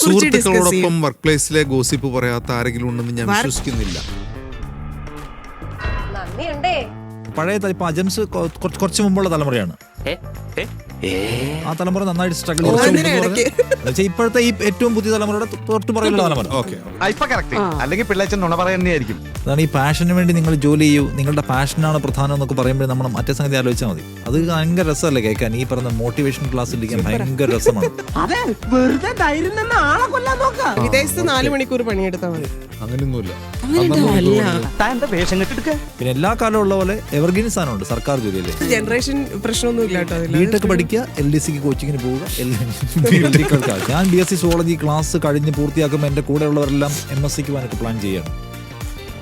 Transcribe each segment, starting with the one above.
സുഹൃത്തുക്കളോടൊപ്പം work പ്ലേസിലെ gossip പറയാത്ത ആരെങ്കിലും ഉണ്ടെന്ന് ഞാൻ വിശ്വസിക്കുന്നില്ല. പഴയ ഇപ്പൊ അജംസ് കുറച്ച് മുമ്പുള്ള തലമുറയാണ്. ആ തലമുറ നന്നായിട്ട് സ്ട്രഗിൾ ചെയ്തു. ഇപ്പോഴത്തെ ഈ ഏറ്റവും പുതിയ തലമുറയുടെ തൊട്ട് പറയുന്ന തലമുറ. അല്ലെങ്കിൽ പിള്ളേച്ചൻ നുണ പറയുന്നതായിരിക്കും. അതാണ് ഈ പാഷന് വേണ്ടി നിങ്ങൾ ജോലി ചെയ്യൂ, നിങ്ങളുടെ പാഷനാണ് പ്രധാനം എന്നൊക്കെ പറയുമ്പോൾ നമ്മൾ മറ്റേ സംഗതി ആലോചിച്ചാൽ മതി. അത് ഭയങ്കര രസമല്ലേ കേൾക്കാൻ. ഈ പറഞ്ഞ മോട്ടിവേഷൻ ക്ലാസ്സിൽ ഇരിക്കാൻ ഭയങ്കര രസമാണ്. വിദേശത്ത് 4 മണിക്കൂർ പണിയെടുത്താൽ മതി. അങ്ങനെയൊന്നുമില്ല. പിന്നെ എല്ലാ കാലവും ഉള്ള പോലെ എവർഗ്രീൻ സാധനമുണ്ട് സർക്കാർ ജോലിയിലെ. ജനറേഷൻ പ്രശ്നമൊന്നും ഇല്ല കേട്ടോ. ബിടെക് പഠിക്കുക, LDC കോച്ചിങ്ങിന് പോവുക. ഞാൻ BSc സുവോളജി ക്ലാസ് കഴിഞ്ഞ് പൂർത്തിയാക്കുമ്പോൾ എൻ്റെ കൂടെയുള്ളവരെല്ലാം MSc പോകാനൊക്കെ പ്ലാൻ ചെയ്യുകയാണ്.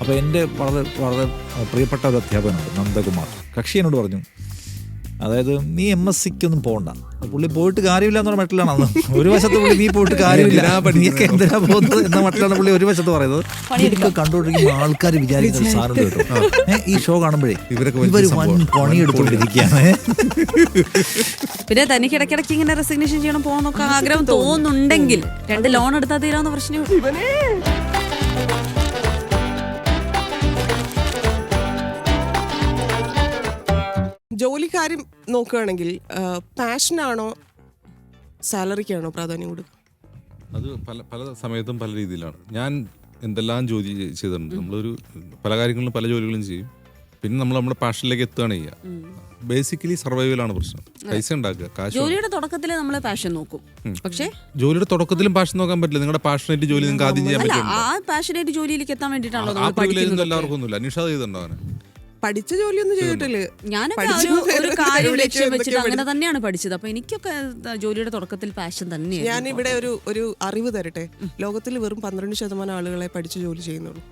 അപ്പോൾ എൻ്റെ വളരെ വളരെ പ്രിയപ്പെട്ട ഒരു അധ്യാപകനുണ്ട്, നന്ദകുമാർ. കക്ഷി എന്നോട് പറഞ്ഞു, അതായത് നീ MScക്കൊന്നും പോകണ്ട, പുള്ളി പോയിട്ട് കാര്യമില്ല എന്നുള്ള മട്ടിലാണ് അന്ന്. ഒരു വശത്ത് പുള്ളി നീ പോയിട്ട് കാര്യമില്ല, നീക്ക് എന്തിനാ പോകുന്നത് എന്ന മട്ടിലാണ് പുള്ളി ഒരു വശത്ത് പറയുന്നത്. ഇതൊക്കെ കണ്ടുകൊണ്ടിരിക്കുമ്പോൾ ആൾക്കാർ വിചാരിക്കുന്ന സാധനം കേട്ടോ, ഈ ഷോ കാണുമ്പോഴേ ഇവർ വൻ പണിയെടുത്തുകൊണ്ടിരിക്കുകയാണ്. പിന്നെ തനിക്ക് ഇടയ്ക്കിടയ്ക്ക് ഇങ്ങനെ റെസിഗ്നേഷൻ ചെയ്യണം, പോകണമെന്നൊക്കെ ആഗ്രഹം തോന്നുന്നുണ്ടെങ്കിൽ 2 ലോൺ എടുത്താൽ തീരാവുന്ന പ്രശ്നം. ജോലിക്കാരും നോക്കുകയാണെങ്കിൽ പാഷനാണോ സാലറിക്കാണോ പ്രാധാന്യം കൊടുക്കുക? അത് പല സമയത്തും പല രീതിയിലാണ്. ഞാൻ എന്തെല്ലാം ജോലി ചെയ്തിട്ടുണ്ട്. നമ്മളൊരു പല കാര്യങ്ങളിലും പല ജോലികളും ചെയ്യും. പിന്നെ നമ്മൾ നമ്മുടെ പാഷനിലേക്ക് എത്തുകയാണ് ചെയ്യുക. ബേസിക്കലി സർവൈവലാണ് പ്രശ്നം. പൈസ ഉണ്ടാക്കുക, കാശ്. ജോലിയുടെ തുടക്കത്തിൽ നമ്മൾ പാഷൻ നോക്കും, പക്ഷേ ജോലിയുടെ തുടക്കത്തിലും പാഷൻ നോക്കാൻ പറ്റില്ല. നിങ്ങളുടെ പാഷനായിട്ട് ജോലി നിങ്ങൾക്ക് ആദ്യം ചെയ്യാൻ പറ്റില്ല. ആ പാഷനായിട്ട് ജോലിയിലേക്ക് എത്താൻ വേണ്ടിയിട്ടാണല്ലോ എല്ലാവർക്കും ഒന്നുമില്ല. നിഷ ചെയ്തിട്ടുണ്ടോ അങ്ങനെ? പഠിച്ച ജോലിയൊന്നും ചെയ്തിട്ടില്ല. ഞാനൊക്കെ ഒരു കാര്യം ലക്ഷ്യം വെച്ചിട്ട് അങ്ങനെ തന്നെയാണ് പഠിച്ചത്. അപ്പൊ എനിക്കൊക്കെ ജോലിയുടെ തുടക്കത്തിൽ പാഷൻ തന്നെയാണ്. ഞാൻ ഇവിടെ ഒരു അറിവ് തരട്ടെ. ലോകത്തിൽ വെറും 12% ആളുകളെ പഠിച്ച് ജോലി ചെയ്യുന്നുള്ളൂ.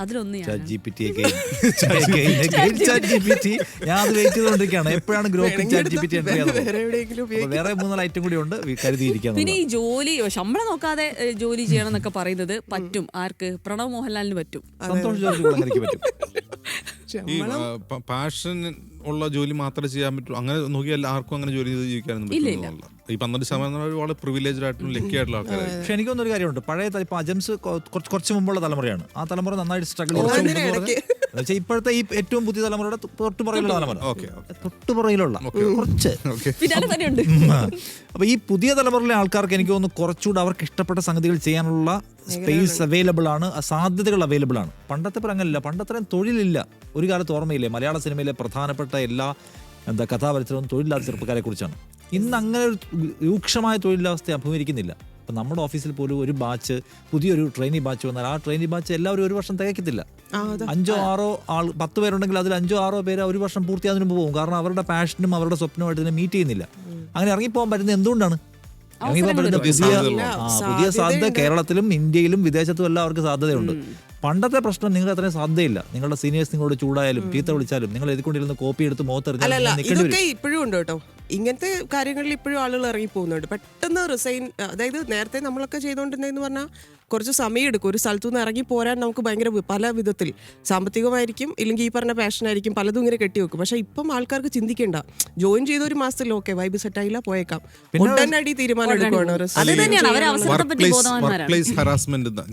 അതിലൊന്ന് ഞാൻ അത് വെയിറ്റ് ചെയ്തുകൊണ്ടിരിക്കുകയാണ്. എപ്പോഴാണ് വേറെ 3 ഐറ്റം കൂടി ഉണ്ട് കരുതിയിരിക്കുക. പിന്നെ ഈ ജോലി ശമ്പളം നോക്കാതെ ജോലി ചെയ്യണം എന്നൊക്കെ പറയുന്നത് പറ്റും ആർക്ക്? പ്രണവ് മോഹൻലാലിന് പറ്റും, സന്തോഷ് ജോർജ് പറ്റും. ഈ പാഷൻ ഉള്ള ജോലി മാത്രമേ ചെയ്യാൻ പറ്റൂ. അങ്ങനെ നോക്കിയാൽ ആർക്കും അങ്ങനെ ജോലി ചെയ്ത് ജീവിക്കാനൊന്നും പറ്റില്ല. ഈ 12% വളരെ പ്രിവിലേജ്ഡ് ആയിട്ടും ലക്കി ആയിട്ടുള്ള ആൾക്കാർ. പക്ഷെ എനിക്കൊന്നൊരു കാര്യമുണ്ട്, പഴയ ഇപ്പൊ അജംസ് കുറച്ച് മുമ്പുള്ള തലമുറയാണ്. ആ തലമുറ നന്നായിട്ട് സ്ട്രഗിൾ ചെയ്തു. ഇപ്പോഴത്തെ ഈ ഏറ്റവും പുതിയ തലമുറയുടെ തൊട്ടുപുറയിലുള്ള തലമുറ, തൊട്ടുപുറയിലുള്ള കുറച്ച്. അപ്പൊ ഈ പുതിയ തലമുറയിലെ ആൾക്കാർക്ക് എനിക്ക് തോന്നുന്നു കുറച്ചുകൂടെ അവർക്ക് ഇഷ്ടപ്പെട്ട സംഗതികൾ ചെയ്യാനുള്ള സ്പേസ് അവൈലബിൾ ആണ്, സാധ്യതകൾ അവൈലബിൾ ആണ്. പണ്ടത്തെ പോലെ അങ്ങനെയല്ല. പണ്ടത്രയും തൊഴിലില്ല. ഒരു കാലത്ത് ഓർമ്മയില്ലേ, മലയാള സിനിമയിലെ പ്രധാനപ്പെട്ട എല്ലാ കഥാപരിചയവും തൊഴിലില്ലാത്ത ചെറുപ്പക്കാരെ കുറിച്ചാണ്. ഇന്ന് അങ്ങനെ ഒരു രൂക്ഷമായ തൊഴിലവസ്ഥ അഭിമുഖീകരിക്കുന്നില്ല. ഇപ്പം നമ്മുടെ ഓഫീസിൽ പോലും ഒരു ബാച്ച്, പുതിയൊരു ട്രെയിനി ബാച്ച് വന്നാൽ ആ ട്രെയിനി ബാച്ച് എല്ലാവരും 1 വർഷം തികയ്ക്കത്തില്ല. 5-6 ആൾ 10 പേരുണ്ടെങ്കിൽ അതിൽ 5-6 പേര് 1 വർഷം പൂർത്തിയാകുന്നതിന് പോകും. കാരണം അവരുടെ പാഷനും അവരുടെ സ്വപ്നമായിട്ട് ഇതിനെ മീറ്റ് ചെയ്യുന്നില്ല. അങ്ങനെ ഇറങ്ങിപ്പോകാൻ പറ്റുന്നത് എന്തുകൊണ്ടാണ്? ഇറങ്ങിപ്പോകാൻ പറ്റുന്ന പുതിയ സാധ്യത കേരളത്തിലും ഇന്ത്യയിലും വിദേശത്തും എല്ലാം അവർക്ക് സാധ്യതയുണ്ട്. പണ്ടത്തെ പ്രശ്നം നിങ്ങൾക്ക് അത്രയും സാധ്യതയില്ല. നിങ്ങളുടെ സീനിയേഴ്സ് നിങ്ങളോട് ചൂടായാലും ചീത്ത വിളിച്ചാലും നിങ്ങൾ എഴുതിക്കൊണ്ടിരുന്ന കോപ്പി എടുത്ത് മുഖത്തെറിഞ്ഞാൽ ഇതൊക്കെ ഇപ്പോഴും ഉണ്ട് കേട്ടോ. ഇങ്ങനത്തെ കാര്യങ്ങളിൽ ഇപ്പോഴും ആളുകൾ ഇറങ്ങി പോകുന്നുണ്ട്. പെട്ടെന്ന് റിസൈൻ, അതായത് നേരത്തെ നമ്മളൊക്കെ ചെയ്തുകൊണ്ടിരുന്നതെന്ന് പറഞ്ഞാൽ കുറച്ച് സമയം എടുക്കും. ഒരു സ്ഥലത്തു നിന്ന് ഇറങ്ങി പോരാൻ നമുക്ക് ഭയങ്കര പല വിധത്തിൽ സാമ്പത്തികമായിരിക്കും, ഇല്ലെങ്കിൽ ഈ പറഞ്ഞ പാഷനായിരിക്കും, പലതും ഇങ്ങനെ കെട്ടിവെക്കും. പക്ഷെ ഇപ്പം ആൾക്കാർക്ക് ചിന്തിക്കേണ്ട, ജോയിൻ ചെയ്ത 1 മാസത്തിൽ ഓക്കെ വൈബ് സെറ്റായില്ല പോയേക്കാം, ഉടനടി തീരുമാനം എടുക്കുകയാണ്.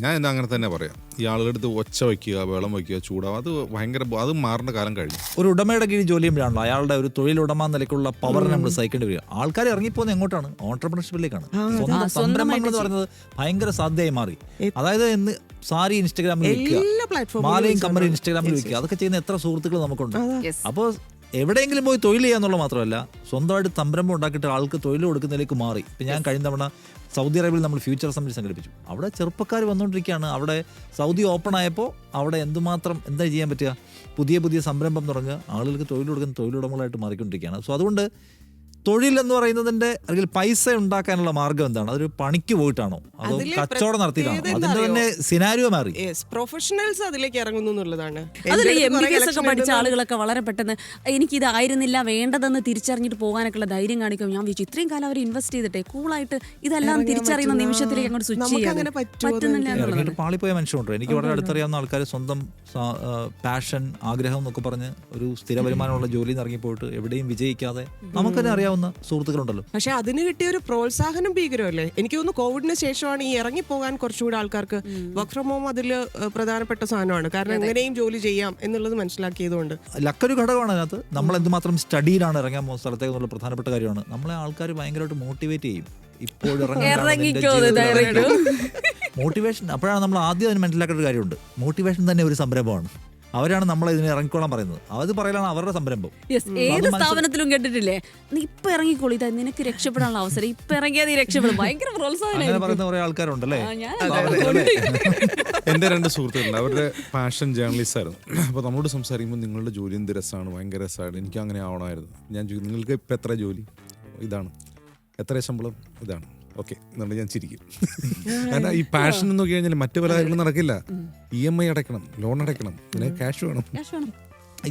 ഞാൻ അങ്ങനെ തന്നെ പറയാം. ഈ ആളുകളെടുത്ത് ഒച്ച വയ്ക്കുക, വെള്ളം വയ്ക്കുക, ചൂടാവുക, അത് മാറേണ്ട കാലം കഴിഞ്ഞു. ഒരു ഉടമയുടെ കീഴിൽ ജോലി ചെയ്യുമ്പോഴാണല്ലോ അയാളുടെ ഒരു തൊഴിലുടമ നിലയ്ക്കുള്ള പവർ നമ്മൾ സഹിക്കേണ്ടി വരിക. ആൾക്കാർ ഇറങ്ങിപ്പോകുന്നത് എങ്ങോട്ടാണ്? ഓൺട്രപ്രണർഷിപ്പിലേക്കാണ്. സ്വന്തം സംരംഭങ്ങൾ എന്ന് പറയുന്നത് ഭയങ്കര സാധ്യതയായി മാറി. അതായത് ഇന്ന് സാരി ഇൻസ്റ്റാഗ്രാമിൽ വിൽക്കുക, മാലയും കമ്മലും ഇൻസ്റ്റാഗ്രാമിൽ വിൽക്കുക, അതൊക്കെ ചെയ്യുന്ന എത്ര സുഹൃത്തുക്കൾ നമുക്കുണ്ട്. അപ്പോൾ എവിടെയെങ്കിലും പോയി തൊഴിൽ ചെയ്യാന്നുള്ള മാത്രമല്ല, സ്വന്തമായിട്ട് സംരംഭം ഉണ്ടാക്കിയിട്ട് ആൾക്ക് തൊഴിൽ കൊടുക്കുന്നതിലേക്ക് മാറി. ഇപ്പം ഞാൻ കഴിഞ്ഞ തവണ സൗദി അറേബ്യയിൽ നമ്മൾ ഫ്യൂച്ചർ സമ്മിറ്റ് സംഘടിപ്പിച്ചു. അവിടെ ചെറുപ്പക്കാർ വന്നുകൊണ്ടിരിക്കുകയാണ്. അവിടെ സൗദി ഓപ്പൺ ആയപ്പോൾ അവിടെ എന്തുമാത്രം എന്താ ചെയ്യാൻ പറ്റുക? പുതിയ സംരംഭം തുടങ്ങുക, ആളുകൾക്ക് തൊഴിൽ കൊടുക്കുന്ന തൊഴിലുടമകളായിട്ട് മാറിക്കൊണ്ടിരിക്കുകയാണ്. സോ അതുകൊണ്ട് തൊഴിൽ എന്ന് പറയുന്നതിന്റെ അല്ലെങ്കിൽ പൈസ ഉണ്ടാക്കാനുള്ള മാർഗം എന്താണ്? അതൊരു പണിക്ക് പോയിട്ടാണോ അതോ കച്ചവടം നടത്തിയിട്ടാണോ? അതിന്റെ തന്നെ സിനാരിയോ മാറി. പ്രൊഫഷണൽസ് അതിലേക്ക് ഇറങ്ങുന്നു എന്നുള്ളതാണ്. അതിൽ MBBS ഒക്കെ പഠിച്ച ആളുകളൊക്കെ വളരെ പെട്ടെന്ന് എനിക്കിതായിരുന്നില്ല വേണ്ടതെന്ന് തിരിച്ചറിഞ്ഞിട്ട് പോകാനൊക്കെയുള്ള ധൈര്യം കാണിക്കും. ഞാൻ വിചാരിച്ചു ഇത്രയും കാലം അവർ ഇൻവെസ്റ്റ് ചെയ്തിട്ടെ കൂളായിട്ട് ഇതെല്ലാം തിരിച്ചറിയുന്ന നിമിഷത്തിലേക്ക് അങ്ങോട്ട് സ്വിച്ച് ചെയ്യാൻ പറ്റുന്നില്ല. പാളിപ്പോയ മനുഷ്യരുണ്ട്. എനിക്ക് വളരെ അടുത്തറിയാവുന്ന ആൾക്കാർ സ്വന്തം പാഷൻ, ആഗ്രഹം എന്നൊക്കെ പറഞ്ഞ് ഒരു സ്ഥിര വരുമാനമുള്ള ജോലിയിൽ നിന്ന് ഇറങ്ങിപ്പോയിട്ട് എവിടെയും വിജയിക്കാതെ നമുക്ക് തന്നെ അറിയാവുന്ന എനിക്കറിയാവുന്ന സുഹൃത്തുക്കളുണ്ടല്ലോ. പക്ഷെ അതിന് കിട്ടിയ ഒരു പ്രോത്സാഹനം ഭീകരമല്ലേ? എനിക്ക് തോന്നുന്നു കോവിഡിന് ശേഷമാണ് ഈ ഇറങ്ങിപ്പോകാൻ കുറച്ചുകൂടി ആൾക്കാർക്ക് വർക്ക് ഫ്രം ഹോം അതിൽ പ്രധാനപ്പെട്ട സാധനമാണ്. കാരണം എങ്ങനെയും ജോലി ചെയ്യാം എന്നുള്ളത് മനസ്സിലാക്കിയതുകൊണ്ട്. ലക്കൊരു ഘടകമാണ് അതിനകത്ത്. നമ്മൾ എന്തുമാത്രം സ്റ്റഡിയിലാണ് ഇറങ്ങാൻ പോകുന്ന സ്ഥലത്തേക്ക് എന്നുള്ള പ്രധാനപ്പെട്ട കാര്യമാണ്. നമ്മളെ ആൾക്കാർ ഭയങ്കരമായിട്ട് മോട്ടിവേറ്റ് ചെയ്യും. ഇപ്പോൾ മോട്ടിവേഷൻ അപ്പോഴാണ് നമ്മൾ ആദ്യം അതിന് മനസ്സിലാക്കേണ്ട ഒരു കാര്യമുണ്ട്. മോട്ടിവേഷൻ തന്നെ ഒരു സംരംഭമാണ്. അവരാണ് നമ്മളെ ഇതിനെ ഇറങ്ങിക്കോളാൻ പറയുന്നത്. അത് പറയലാണ് അവരുടെ സംരംഭം. ഏത് സ്ഥാപനത്തിലും കേട്ടിട്ടില്ലേ, നീ ഇപ്പൊ ഇറങ്ങിക്കോളൂ, ഇതാ നിനക്ക് രക്ഷപ്പെടാനുള്ള അവസരം, ഇപ്പൊ ഇറങ്ങിയാൽ നീ രക്ഷപ്പെടും. ഭയങ്കര പ്രോത്സാഹനം പറയുന്ന കുറെ ആൾക്കാരുണ്ടല്ലേ. എൻ്റെ 2 സുഹൃത്തുക്കളുണ്ട്. അവരുടെ പാഷൻ ജേർണലിസ്റ്റ് ആയിരുന്നു. അപ്പോൾ നമ്മളോട് സംസാരിക്കുമ്പോൾ നിങ്ങളുടെ ജോലി എന്ത് രസമാണ്, ഭയങ്കര രസമാണ്, എനിക്ക് അങ്ങനെ ആവണമായിരുന്നു. ഞാൻ ചോദിക്കും, നിങ്ങൾക്ക് ഇപ്പം എത്ര ജോലി? ഇതാണ്. എത്ര ശമ്പളം? ഇതാണ്. ഓക്കെ എന്നുണ്ടെങ്കിൽ ഞാൻ ചിരിക്കും. കാരണം ഈ പാഷൻ എന്ന് നോക്കി കഴിഞ്ഞാൽ മറ്റു പല കാര്യങ്ങളും നടക്കില്ല. EMI അടയ്ക്കണം, ലോൺ അടയ്ക്കണം, പിന്നെ ക്യാഷ് വേണം.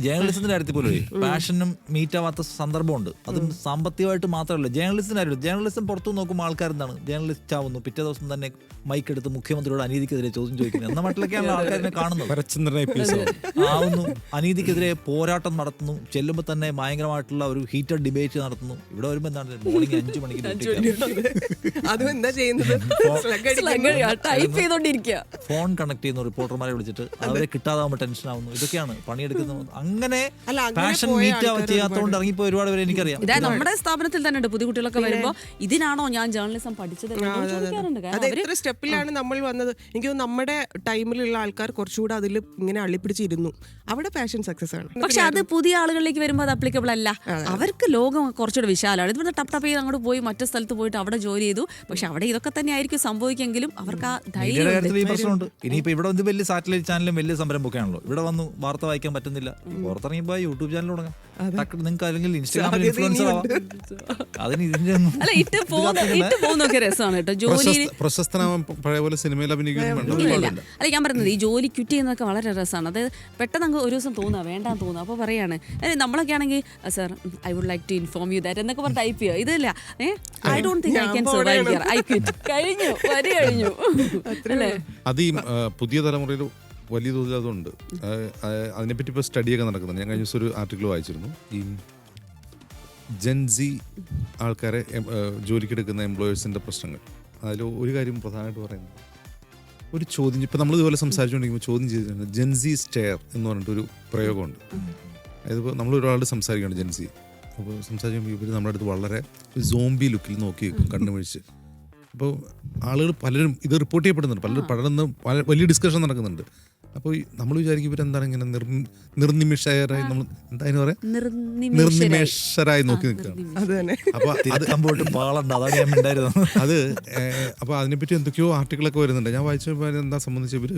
ജേർണലിസത്തിന്റെ കാര്യത്തിൽ പോലും പാഷനും മീറ്റ് ആവാത്ത സന്ദർഭമുണ്ട്. അതും സാമ്പത്തികമായിട്ട് മാത്രമല്ല, ജേർണലിസ്റ്റിന്റെ കാര്യം. ജേർണലിസം പുറത്തു നോക്കുമ്പോൾ ആൾക്കാർ എന്താണ്, ജേർണലിസ്റ്റ് ആവുന്നു, പിറ്റേ ദിവസം തന്നെ മൈക്ക് എടുത്ത് മുഖ്യമന്ത്രിയോട് അനീതിക്കെതിരെ ചോദ്യം ചോദിക്കുന്നു എന്ന മട്ടിലൊക്കെയാണ് ആൾക്കാരെ കാണുന്നത്. ആവുന്നു, അനീതിക്കെതിരെ പോരാട്ടം നടത്തുന്നു, ചെല്ലുമ്പോൾ തന്നെ ഭയങ്കരമായിട്ടുള്ള ഒരു ഹീറ്റഡ് ഡിബേറ്റ് നടത്തുന്നു. ഇവിടെ വരുമ്പോൾ എന്താണ്, മോർണിംഗ് 5 മണിക്ക് ഫോൺ കണക്ട് ചെയ്യുന്ന റിപ്പോർട്ടർമാരെ വിളിച്ചിട്ട് അവരെ കിട്ടാതാവുമ്പോൾ ടെൻഷൻ ആവുന്നു. ഇതൊക്കെയാണ് പണിയെടുക്കുന്നത്. അങ്ങനെ പാഷൻ മീറ്റ് ചെയ്യാത്തതുകൊണ്ട് ഇറങ്ങിപ്പോയി ഒരുപാട് പേര് എനിക്കറിയാം. ഇതാ നമ്മുടെ സ്ഥാപനത്തിൽ തന്നെ ഉണ്ട്. പുതിയ കുട്ടികളൊക്കെ വരുമ്പോ ഇതിനാണോ ഞാൻ ജേർണലിസം പഠിച്ചത് എത്ര സ്റ്റെപ്പിലാണ് നമ്മൾ വന്നത്. എനിക്ക് തോന്നുന്നു നമ്മുടെ ടൈമിലുള്ള ആൾക്കാർ കുറച്ചുകൂടെ അതിൽ ഇങ്ങനെ അള്ളിപ്പിടിച്ചിരുന്നു. അവിടെ പാഷൻ സക്സസ് ആണ്. പക്ഷെ അത് പുതിയ ആളുകളിലേക്ക് വരുമ്പോൾ അത് അപ്ലിക്കബിൾ അല്ല. അവർക്ക് ലോകം കുറച്ചുകൂടെ വിശാലമാണ്. ഇതുപോലെ ടപ്പ് ടപ്പ് ചെയ്ത് അങ്ങോട്ട് പോയി മറ്റു സ്ഥലത്ത് പോയിട്ട് അവിടെ ജോലി ചെയ്തു. പക്ഷെ അവിടെ ഇതൊക്കെ തന്നെ ആയിരിക്കും സംഭവിക്കെങ്കിലും അവർക്ക് ആ ധൈര്യം. പ്രശ്നമുണ്ട്. ഇനിയിപ്പോ ഇവിടെ വന്ന് വലിയ സാറ്റലൈറ്റ് ചാനലും വലിയ സംരംഭമൊക്കെ ആണല്ലോ. ഇവിടെ വന്ന് വാർത്ത വായിക്കാൻ പറ്റുന്നില്ല. പുറത്തിറങ്ങിയപ്പോ യൂട്യൂബ് ചാനൽ തുടങ്ങാം. നിങ്ങൾക്ക് അല്ലെങ്കിൽ ഇൻസ്റ്റാഗ്രാമിൽ ഇൻഫ്ലുവൻസർ ആവാം. അതിന് ഇതിന്റെ രസമാണ് കേട്ടോ. ജോലി പ്രശസ്തനാവാൻ പഴയ പോലെ സിനിമയിൽ അഭിനയിക്കുന്നില്ല. അല്ല, ഞാൻ പറയുന്നത് ഈ ജോലി ക്വിറ്റ് ചെയ്യുന്നതൊക്കെ വളരെ രസമാണ്. അത് പെട്ടെന്ന് അങ്ങ് ഒരു ദിവസം തോന്നുക വേണ്ടാന്ന് തോന്നുക. അപ്പോൾ പറയാണ് നമ്മളൊക്കെ ആണെങ്കിൽ sir I would like to inform you that എന്നൊക്കെ പറഞ്ഞ് ടൈപ്പ് ചെയ്യുക. ഇതല്ല I don't think I can survive here, I quit. കഴിഞ്ഞു, വരി കഴിഞ്ഞു അല്ലേ. അത് ഈ പുതിയ തലമുറയിൽ വലിയ തോതിൽ അതുണ്ട്. അതിനെപ്പറ്റി ഇപ്പോൾ സ്റ്റഡിയൊക്കെ നടക്കുന്നുണ്ട്. ഞാൻ കഴിഞ്ഞ ദിവസം ഒരു ആർട്ടിക്കിൾ വായിച്ചിരുന്നു. ഈ ജെൻസി ആൾക്കാരെ ജോലിക്കെടുക്കുന്ന എംപ്ലോയേഴ്സിൻ്റെ പ്രശ്നങ്ങൾ. അതിൽ ഒരു കാര്യം പ്രധാനമായിട്ട് പറയുന്നത്, ഒരു ചോദ്യം ഇപ്പം നമ്മൾ ഇതുപോലെ സംസാരിച്ചുകൊണ്ടിരിക്കുമ്പോൾ ചോദ്യം ചെയ്തിട്ടുണ്ട്. ജെൻസി സ്റ്റെയർ എന്ന് പറഞ്ഞിട്ടൊരു പ്രയോഗമുണ്ട്. അതിപ്പോൾ നമ്മൾ ഒരാളോട് സംസാരിക്കുകയാണ് ജെൻസി. അപ്പോൾ സംസാരിക്കുമ്പോൾ ഇവർ നമ്മുടെ അടുത്ത് വളരെ സോംബി ലുക്കിൽ നോക്കി വെക്കും, കണ്ണുമിഴിച്ച്. അപ്പോൾ ആളുകൾ പലരും ഇത് റിപ്പോർട്ട് ചെയ്യപ്പെടുന്നുണ്ട്. പലരും പഠനം വലിയ ഡിസ്കഷൻ നടക്കുന്നുണ്ട്. അപ്പോൾ നമ്മൾ വിചാരിക്കും ഇവരെന്താണ് ഇങ്ങനെ നിർനിമിഷരായി, നമ്മൾ എന്തായാലും പറയാം, നിർനിമേഷരായി നോക്കി നിൽക്കുകയാണ്. അപ്പോൾ അത് അപ്പോൾ അതിനെപ്പറ്റി എന്തൊക്കെയോ ആർട്ടിക്കിളൊക്കെ വരുന്നുണ്ട്. ഞാൻ വായിച്ചപ്പോൾ എന്താ സംബന്ധിച്ച് ഇവർ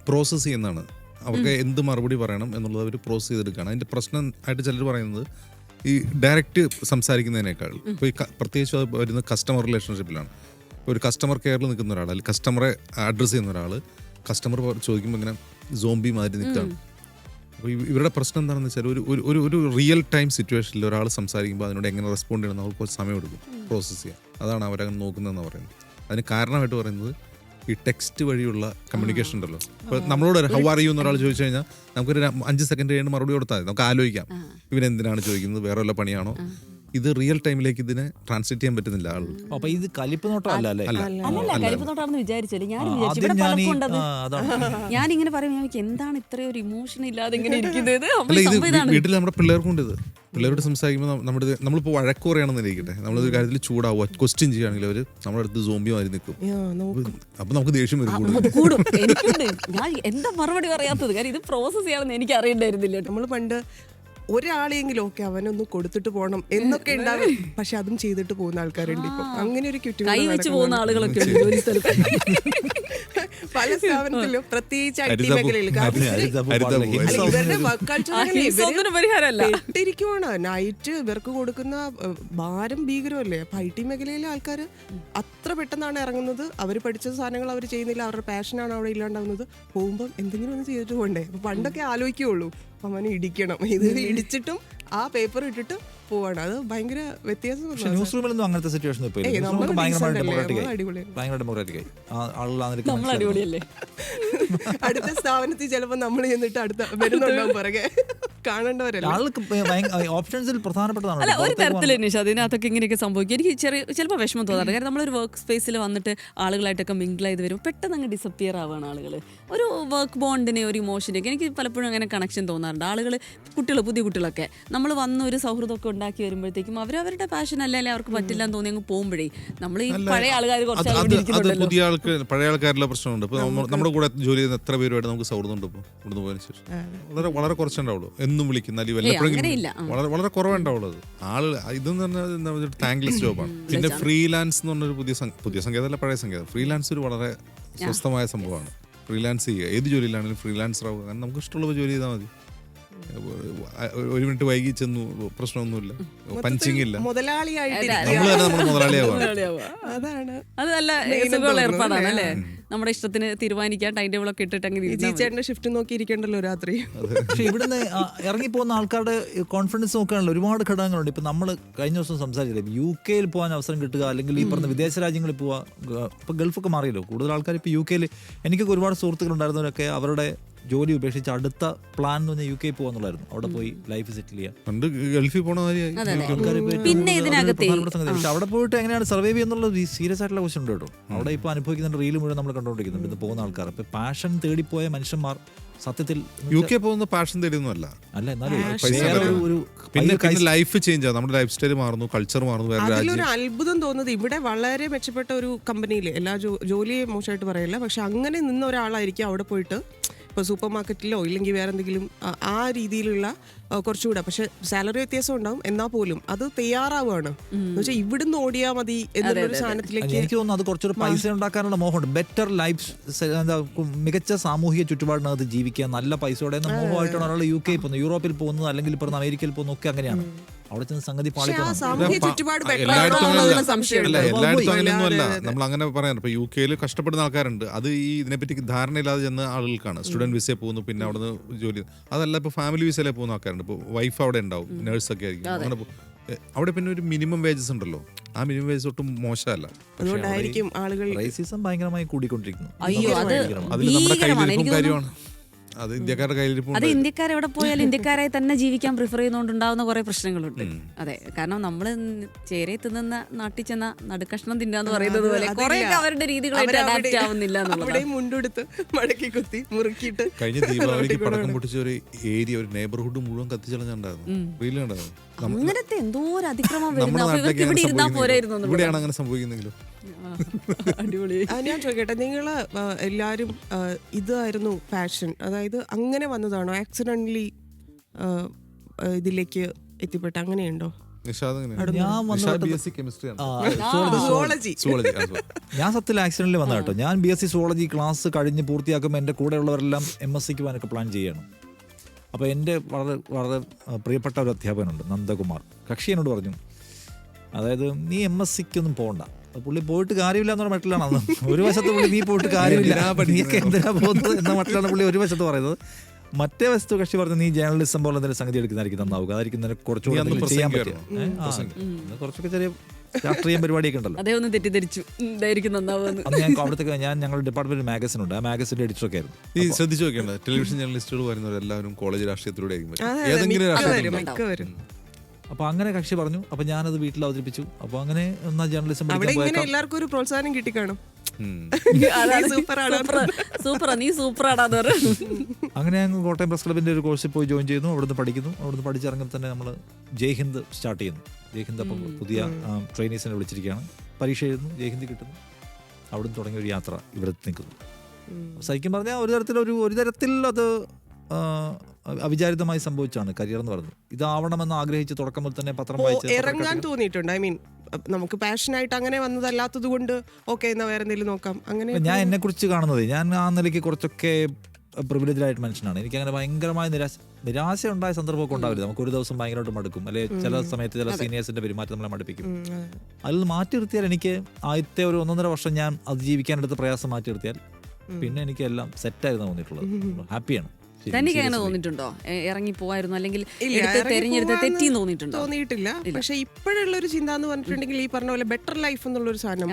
പ്രോസസ്സ് ചെയ്യുന്നതാണ്. അവർക്ക് എന്ത് മറുപടി പറയണം എന്നുള്ളത് അവർ പ്രോസസ്സ് ചെയ്തെടുക്കുകയാണ്. അതിൻ്റെ പ്രശ്നം ആയിട്ട് ചിലർ പറയുന്നത് ഈ ഡയറക്റ്റ് സംസാരിക്കുന്നതിനേക്കാൾ ഇപ്പോൾ ഈ പ്രത്യേകിച്ച് അത് വരുന്ന കസ്റ്റമർ റിലേഷൻഷിപ്പിലാണ്. ഒരു കസ്റ്റമർ കെയറിൽ നിൽക്കുന്ന ഒരാൾ, അല്ലെങ്കിൽ കസ്റ്റമറെ അഡ്രസ്സ് ചെയ്യുന്ന ഒരാൾ കസ്റ്റമർ ചോദിക്കുമ്പോൾ ഇങ്ങനെ സോംബി മാതിരി നിൽക്കുകയാണ്. അപ്പോൾ ഇവരുടെ പ്രശ്നം എന്താണെന്ന് വെച്ചാൽ ഒരു റിയൽ ടൈം സിറ്റുവേഷനിൽ ഒരാൾ സംസാരിക്കുമ്പോൾ അതിനോട് എങ്ങനെ റെസ്പോണ്ട് ചെയ്യണം അവർക്ക് കുറച്ച് സമയം എടുക്കും പ്രോസസ്സ് ചെയ്യാൻ. അതാണ് അവരങ്ങനെ നോക്കുന്നതെന്ന് പറയുന്നത്. അതിന് കാരണമായിട്ട് പറയുന്നത് ഈ ടെക്സ്റ്റ് വഴിയുള്ള കമ്മ്യൂണിക്കേഷൻ ഉണ്ടല്ലോ. ഇപ്പോൾ നമ്മളോട് ഹൗ ആർ യു എന്നൊരാൾ ചോദിച്ചു കഴിഞ്ഞാൽ നമുക്കൊരു 5 സെക്കൻഡ് കഴിഞ്ഞ് മറുപടി കൊടുത്താൽ മതി. നമുക്ക് ആലോചിക്കാം ഇവനെന്തിനാണ് ചോദിക്കുന്നത്, വേറെ വല്ല പണിയാണോ. ഇത് റിയൽ ടൈമിലേക്ക് ഇതിനെ ട്രാൻസ്ലേറ്റ് ചെയ്യാൻ പറ്റുന്നില്ല ആളുകൾ. അപ്പൊ ഇത് കലിപ്പ് നോട്ടമല്ല. കലിപ്പത്തോട്ടാണെന്ന് വിചാരിച്ചല്ലേ. ഞാനിങ്ങനെ പറയുമ്പോൾ എനിക്ക് എന്താണ് ഇത്രയും ഒരു ഇമോഷൻ ഇല്ലാതെ ഇങ്ങനെ ഇരിക്കുന്നത്. അല്ല, ഇത് വീട്ടിൽ നമ്മുടെ പിള്ളേർക്കുണ്ട്. ഇത് പിള്ളേരോട് സംസാരിക്കുമ്പോൾ നമ്മളിപ്പോൾ വഴക്ക് പറയാണെന്നിരിക്കട്ടെ, നമ്മളൊരു കാര്യത്തിൽ ചൂടാവുക, ക്വസ്റ്റ്യൻ ചെയ്യുകയാണെങ്കിൽ അവർ നമ്മുടെ അടുത്ത് സോംബി മാറി നിൽക്കും. അപ്പൊ നമുക്ക് ദേഷ്യം കൂടും. എനിക്കുണ്ട്, ഞാൻ എന്താ മറുപടി പറയാത്തത്. കാര്യം ഇത് പ്രോസസ് ചെയ്യാമെന്ന് എനിക്ക് അറിയണ്ടായിരുന്നില്ല. നമ്മൾ പണ്ട് ഒരാളെങ്കിലും ഓക്കെ അവനൊന്ന് കൊടുത്തിട്ട് പോകണം എന്നൊക്കെ ഉണ്ടാവും. പക്ഷെ അതും ചെയ്തിട്ട് പോകുന്ന ആൾക്കാരുണ്ട് ഇപ്പൊ. അങ്ങനെ ഒരു കൈ വെച്ച് പോകുന്ന ആളുകളൊക്കെ പല സ്ഥാപനത്തിലും, പ്രത്യേകിച്ച് IT മേഖലയിൽ ഇട്ടിരിക്കുവാണ്. നൈറ്റ് ഇവർക്ക് കൊടുക്കുന്ന ഭാരം ഭീകരമല്ലേ. അപ്പൊ IT മേഖലയിലെ ആൾക്കാർ അത്ര പെട്ടെന്നാണ് ഇറങ്ങുന്നത്. അവർ പഠിച്ച സാധനങ്ങൾ അവർ ചെയ്യുന്നില്ല, അവരുടെ പാഷനാണ് അവിടെ ഇല്ലാണ്ടാവുന്നത്. പോകുമ്പോൾ എന്തെങ്കിലും ഒന്ന് ചെയ്തിട്ട് പോകണ്ടേ. അപ്പൊ പണ്ടൊക്കെ ആലോചിക്കുള്ളൂ അവനെ ഇടിക്കണം, ഇത് ഇടിച്ചിട്ടും ആ പേപ്പർ ഇട്ടിട്ട് പോവാണ്. അത് ഭയങ്കര വ്യത്യാസം. ന്യൂസ് റൂമിലൊന്നും അങ്ങനത്തെ സിറ്റുവേഷൻ അടുത്ത സ്ഥാപനത്തിൽ ചിലപ്പോൾ നമ്മൾ ചെന്നിട്ട് അടുത്ത വരുന്നുണ്ടാവും പുറകെ. കാണേണ്ടവരല്ല. ആൾക്ക് ഓപ്ഷൻസിൽ പ്രധാനപ്പെട്ടതാണ്. അല്ല, ഒരു തരത്തിൽ നിഷ അതിനകത്തൊക്കെ ഇങ്ങനെയൊക്കെ സംഭവിക്കും. എനിക്ക് ചിലപ്പോൾ വിഷമം തോന്നാറുണ്ട്. കാരണം നമ്മളൊരു വർക്ക് സ്പേസിൽ വന്നിട്ട് ആളുകളായിട്ടൊക്കെ മിങ്കിൾ ചെയ്ത് വരും, പെട്ടെന്ന് അങ്ങ് ഡിസപ്പിയർ ആവുകയാണ് ആളുകൾ. ഒരു വർക്ക് ബോണ്ടിനെ, ഒരു ഇമോഷനൊക്കെ എനിക്ക് പലപ്പോഴും അങ്ങനെ കണക്ഷൻ തോന്നാറുണ്ട്. ആളുകൾ, കുട്ടികൾ, പുതിയ കുട്ടികളൊക്കെ നമ്മൾ വന്ന് ഒരു സൗഹൃദമൊക്കെ ഉണ്ടാക്കി വരുമ്പോഴത്തേക്കും അവരവരുടെ പാഷൻ അല്ലെങ്കിൽ അവർക്ക് പറ്റില്ല എന്ന് തോന്നി അങ്ങ് പോകുമ്പോഴേ നമ്മൾ ഈ പഴയ ആൾക്കാർ കുറച്ച് പുതിയ പഴയ ആൾക്കാരിലെ പ്രശ്നമുണ്ട്. ഇപ്പൊ നമ്മുടെ കൂടെ ജോലി ചെയ്യുന്ന എത്ര പേരുമായിട്ട് നമുക്ക് സൗഹൃദമുണ്ട് ഇപ്പോൾ ഇവിടുന്ന് പോയതിനു ശേഷം? വളരെ കുറച്ചുണ്ടാവുള്ളൂ. എന്നും വിളിക്കുന്ന വളരെ വളരെ കുറവേ ഉണ്ടാവുള്ളൂ. ആള് ഇതെന്ന് പറഞ്ഞാൽ താങ്ക്ലെസ് ജോബാണ്. പിന്നെ ഫ്രീലാൻസ് എന്ന് പറഞ്ഞൊരു പുതിയ സംഗീതം അല്ല, പഴയ സംഗീതം. ഫ്രീലാൻസ് ഒരു വളരെ സ്വസ്ഥമായ സംഭവമാണ്. ഫ്രീലാൻസ് ചെയ്യുക, ഏത് ജോലിയിലാണെങ്കിലും ഫ്രീലാൻസർ ആവുക. കാരണം നമുക്ക് ഇഷ്ടമുള്ള ജോലി ചെയ്താൽ മതി. 1 മിനിറ്റ് വൈകി ചെന്നു, പ്രശ്നമൊന്നുമില്ല, പഞ്ചിങ് ഇല്ല. നമ്മൾ തന്നെ നമ്മുടെ മുതലാളിയാവുക. അതാണ് അത് നല്ല സുഖമുള്ള ഏർപ്പാടാണ് അല്ലേ? നമ്മുടെ ഇഷ്ടത്തിന് തീരുമാനിക്കാൻ ടൈം ടേബിൾ ഒക്കെ ഇട്ടിട്ട് അങ്ങനെ ചേട്ടന്റെ ഷിഫ്റ്റ് നോക്കി ഇരിക്കണ്ടല്ലോ രാത്രി. പക്ഷെ ഇവിടുന്ന് ഇറങ്ങിപ്പോകുന്ന ആൾക്കാരുടെ കോൺഫിഡൻസ് നോക്കാനുള്ള ഒരുപാട് ഘടകങ്ങളുണ്ട്. ഇപ്പൊ നമ്മൾ കഴിഞ്ഞ ദിവസം സംസാരിച്ചില്ലേ, UK പോകാൻ അവസരം കിട്ടുക, അല്ലെങ്കിൽ ഈ പറഞ്ഞ വിദേശ രാജ്യങ്ങളിൽ പോവുക. ഇപ്പൊ ഗൾഫൊക്കെ മാറിയല്ലോ, കൂടുതൽ ആൾക്കാർ ഇപ്പൊ UK. എനിക്കൊക്കെ ഒരുപാട് സുഹൃത്തുക്കൾ ഉണ്ടായിരുന്നവരൊക്കെ അവരുടെ ജോലി ഉപേക്ഷിച്ച് അടുത്ത പ്ലാൻ എന്ന് പറഞ്ഞാൽ UK പോകാന്നുള്ളായിരുന്നു. അവിടെ പോയി ലൈഫ് സെറ്റിൽ ചെയ്യാം. പണ്ട് ഗൾഫിൽ പോണ പിന്നെ ഇതിനകത്ത് പക്ഷെ അവിടെ പോയിട്ട് എങ്ങനെയാണ് സർവൈവ് ചെയ്യുന്നുള്ളത് സീരിയസ് ആയിട്ടുള്ള ക്വസ്റ്റ്യൻ ഉണ്ട് കേട്ടോ. അവിടെ ഇപ്പോൾ അനുഭവിക്കുന്ന റീൽ മുഴുവൻ നമ്മൾ കണ്ടുകൊണ്ടിരിക്കുന്നുണ്ട്. ഇന്ന് പോകുന്ന ആൾക്കാർ ഇപ്പൊ പാഷൻ തേടിപ്പോയ മനുഷ്യന്മാർ സത്യത്തിൽ UK പോകുന്ന പാഷൻ തേടിയൊന്നുമല്ല. അല്ല, എന്നാലും പിന്നെ ലൈഫ് ചേഞ്ച് ആണ്, നമ്മുടെ ലൈഫ് സ്റ്റൈൽ മാറുന്നു, കൾച്ചർ മാറുന്നു. അതിലൊരു അത്ഭുതം തോന്നുന്നത് ഇവിടെ വളരെ മെച്ചപ്പെട്ട ഒരു കമ്പനിയിൽ എല്ലാ ജോലിയെ മോശമായിട്ട് പറയില്ല, പക്ഷെ അങ്ങനെ നിന്ന ഒരാളായിരിക്കും അവിടെ പോയിട്ട് ഇപ്പോൾ സൂപ്പർ മാർക്കറ്റിലോ ഇല്ലെങ്കിൽ വേറെ എന്തെങ്കിലും ആ രീതിയിലുള്ള കുറച്ചുകൂടെ, പക്ഷെ സാലറി വ്യത്യാസം ഉണ്ടാവും, എന്നാൽ പോലും അത് തയ്യാറാവുകയാണ്. എന്ന് വെച്ചാൽ ഇവിടുന്ന് ഓടിയാൽ മതി എന്നുള്ളൊരു സാധനത്തിലേക്ക്. എനിക്ക് തോന്നുന്നു അത് കുറച്ചൊരു പൈസ ഉണ്ടാക്കാനുള്ള മോഹമുണ്ട്. ബെറ്റർ ലൈഫ്, മികച്ച സാമൂഹിക ചുറ്റുപാടിനകത്ത് ജീവിക്കുക, നല്ല പൈസയോടെ എന്ന മോഹമായിട്ടാണ് ഒരാൾ UK പോകുന്നത്, യൂറോപ്പിൽ പോകുന്നത്, അല്ലെങ്കിൽ ഇപ്പം അമേരിക്കയിൽ പോകുന്നത് ഒക്കെ അങ്ങനെയാണ്. അവിടെ ചെന്ന് സംഗതി എല്ലായിടത്തും അങ്ങനെയൊന്നുമല്ല. നമ്മൾ അങ്ങനെ പറയാൻ ഇപ്പൊ UK കഷ്ടപ്പെടുന്ന ആൾക്കാരുണ്ട്. അത് ഈ ഇതിനെപ്പറ്റി ധാരണയില്ലാതെ ചെന്ന ആളുകൾക്കാണ്. സ്റ്റുഡന്റ് വിസയിൽ പോകുന്നു, പിന്നെ അവിടെ നിന്ന് ജോലി. അതല്ല, ഇപ്പൊ ഫാമിലി വിസയിലെ പോകുന്ന ആൾക്കാരുണ്ട്. ഇപ്പോൾ വൈഫ് അവിടെ ഉണ്ടാവും, നേഴ്സൊക്കെ ആയിരിക്കും. അങ്ങനെ അവിടെ പിന്നെ ഒരു മിനിമം വേജസ് ഉണ്ടല്ലോ, ആ മിനിമം വേജസ് ഒട്ടും മോശമല്ല. അതുകൊണ്ടായിരിക്കും ആളുകൾ റേസിസം ഭയങ്കരമായി കൂടിക്കൊണ്ടിരിക്കുന്നു. അതിൽ നമ്മുടെ കയ്യിലിരിപ്പും കാര്യമാണ്. അത് ഇന്ത്യക്കാരുടെ കയ്യിലിരിപ്പും. അത് ഇന്ത്യക്കാരെവിടെ പോയാലും ഇന്ത്യക്കാരായി തന്നെ ജീവിക്കാൻ പ്രിഫർ ചെയ്യുന്നതുകൊണ്ടുണ്ടാവുന്ന കുറെ പ്രശ്നങ്ങളുണ്ട്. അതെ, കാരണം നമ്മൾ ചേരെ തിന്നുന്ന നാട്ടിൽ ചെന്ന നടുക്കഷ്ണം തിന്നാന്ന് പറയുന്നത് പോലെ കുറെ അവരുടെ രീതികളായിട്ട് അഡാപ്റ്റ് ആവുന്നില്ല. മുണ്ടെടുത്ത് മടക്കി കുത്തി മുറുക്കിയിട്ട് കഴിഞ്ഞ ദീപാവലിക്ക് പടക്കം പൊട്ടിച്ച ഒരു ഏരിയ, ഒരു നെയ്ബർഹുഡ് മുഴുവൻ കത്തിച്ചളഞ്ഞുണ്ടായിരുന്നു. റീലുണ്ടായിരുന്നു. അങ്ങനത്തെ എന്തോ ഒരു അതിക്രമം ഇവിടെയാണ് അങ്ങനെ സംഭവിക്കുന്നെങ്കിലും. ഞാൻ ചോദിക്കട്ടെ, നിങ്ങള് എല്ലാരും ഇതായിരുന്നു പാഷൻ, അതായത് അങ്ങനെ വന്നതാണോ, ആക്സിഡന്റലി ഇതിലേക്ക് എത്തിപ്പെട്ട അങ്ങനെയുണ്ടോ? ഞാൻ സത്യത്തിൽ ആക്സിഡന്റിൽ വന്ന കേട്ടോ. ഞാൻ BSc സുവോളജി ക്ലാസ് കഴിഞ്ഞ് പൂർത്തിയാക്കുമ്പോൾ എൻ്റെ കൂടെയുള്ളവരെല്ലാം MSc പോകാനൊക്കെ പ്ലാൻ ചെയ്യണം. അപ്പോൾ എൻ്റെ വളരെ വളരെ പ്രിയപ്പെട്ട ഒരു അധ്യാപകനുണ്ട്, നന്ദകുമാർ. കക്ഷി എന്നോട് പറഞ്ഞു, അതായത് നീ MSc ഒന്നും പോകണ്ട. പുള്ളി പോയിട്ട് കാര്യമില്ല എന്നുള്ള മട്ടിലാണ് അന്ന്. ഒരു വശത്ത് പുള്ളി നീ പോയിട്ട് കാര്യമില്ല, നീയൊക്കെ എന്തിനാ പോകുന്നത് എന്ന മട്ടിലാണ് പുള്ളി ഒരു വശത്ത് പറയുന്നത്. മറ്റേ വശത്ത് കക്ഷി പറഞ്ഞു, നീ ജേർണലിസം പോലെ എന്തെങ്കിലും സംഗതി എടുക്കുന്നതായിരിക്കും നന്നാവുക, അതായിരിക്കും നിനക്ക് കുറച്ചുകൂടെ ചെയ്യാൻ പറ്റും. കുറച്ചൊക്കെ ചെറിയ രാഷ്ട്രീയ പരിപാടിയൊക്കെ ഉണ്ടല്ലോ, അദ്ദേഹം തെറ്റിദ്ധരിച്ചു അന്ന് ഞാൻ അവിടുത്തെ ഞങ്ങളുടെ ഡിപ്പാർട്ട്മെന്റ് മാഗസിൻ ഉണ്ട്, ആ മാഗസിന്റെ എഡിറ്ററൊക്കെ ആയിരുന്നു. ഈ ശ്രദ്ധിച്ചു നോക്കേണ്ടത് ടെലിവിഷൻ ജേർണലിസ്റ്റുകൾ വരുന്നവരെല്ലാവരും കോളേജ് രാഷ്ട്രീയത്തിലൂടെ ഏതെങ്കിലും രാഷ്ട്രീയം. അപ്പൊ അങ്ങനെ കക്ഷി പറഞ്ഞു. അപ്പൊ ഞാനത് വീട്ടിൽ അവതരിപ്പിച്ചു. അപ്പൊ അങ്ങനെ എന്നാ ജേർണലിസം എല്ലാവർക്കും ഒരു പ്രോത്സാഹനം കിട്ടിക്കാണും. അങ്ങനെ ഞങ്ങൾ കോട്ടയം പ്രസ് ക്ലബിന്റെ ഒരു കോഴ്സിൽ പോയി ജോയിൻ ചെയ്യുന്നു. അവിടുന്ന് പഠിക്കുന്നു. അവിടുന്ന് പഠിച്ചിറങ്ങുമ്പോൾ തന്നെ നമ്മൾ ജയ്ഹിന്ദ് സ്റ്റാർട്ട് ചെയ്യുന്നു. ജയ്ഹിന്ദ് അപ്പം പുതിയ ട്രെയിനീസിനെ വിളിച്ചിരിക്കുകയാണ്. പരീക്ഷ എഴുതുന്നു, ജയ്ഹിന്ദ് കിട്ടുന്നു. അവിടുന്ന് തുടങ്ങിയ ഒരു യാത്ര ഇവിടെ നിൽക്കുന്നു. ശരിക്കും പറഞ്ഞാൽ ഒരു തരത്തിൽ അത് അവിചാരിതമായി സംഭവിച്ചാണ് കരിയർ എന്ന് പറയുന്നത്. ഇതാവണമെന്ന് ആഗ്രഹിച്ച് തുടക്കം മുതൽ തന്നെ പത്രം വായിച്ച് ഇറങ്ങാൻ തോന്നിയിട്ടുണ്ട്. ഐ മീൻ, നമുക്ക് പാഷനായിട്ട് അങ്ങനെ വന്നതല്ലാത്തത് കൊണ്ട് ഓക്കെ എന്നാ വേറെ എന്തെങ്കിലും നോക്കാം. അങ്ങനെ ഞാൻ എന്നെ കുറിച്ച് കാണുന്നത്, ഞാൻ ആ നിലയ്ക്ക് കുറച്ചൊക്കെ പ്രിവിലേജ്ഡ് ആയിട്ട് മനുഷ്യനാണ്. എനിക്ക് അങ്ങനെ ഭയങ്കരമായ നിരാശ ഉണ്ടായ സന്ദർഭമൊക്കെ ഉണ്ടാവില്ല. നമുക്ക് ഒരു ദിവസം ഭയങ്കരമായിട്ട് മടുക്കും, അല്ലെ ചില സമയത്ത് ചില സീനിയേഴ്സിന്റെ പെരുമാറ്റം നമ്മളെ മടുപ്പിക്കും. അതിൽ മാറ്റി നിർത്തിയാൽ എനിക്ക് ആദ്യത്തെ ഒരു 1.5 വർഷം ഞാൻ അതിജീവിക്കാനെടുത്ത പ്രയാസം മാറ്റി നിർത്തിയാൽ പിന്നെ എനിക്ക് എല്ലാം സെറ്റായിരുന്നു തോന്നിയിട്ടുള്ളത്. ഹാപ്പിയാണ്. തനിക്ക് അങ്ങനെ തോന്നിയിട്ടുണ്ടോ? ഇറങ്ങി പോവായിരുന്നു അല്ലെങ്കിൽ തെരഞ്ഞെടുത്ത തെറ്റി തോന്നിയിട്ടുണ്ടോ? തോന്നിയിട്ടില്ല. പക്ഷെ ഇപ്പോഴുള്ള ഒരു ചിന്ത എന്ന് പറഞ്ഞിട്ടുണ്ടെങ്കിൽ ഈ പറഞ്ഞ പോലെ ബെറ്റർ ലൈഫ് എന്നുള്ളൊരു സാധനം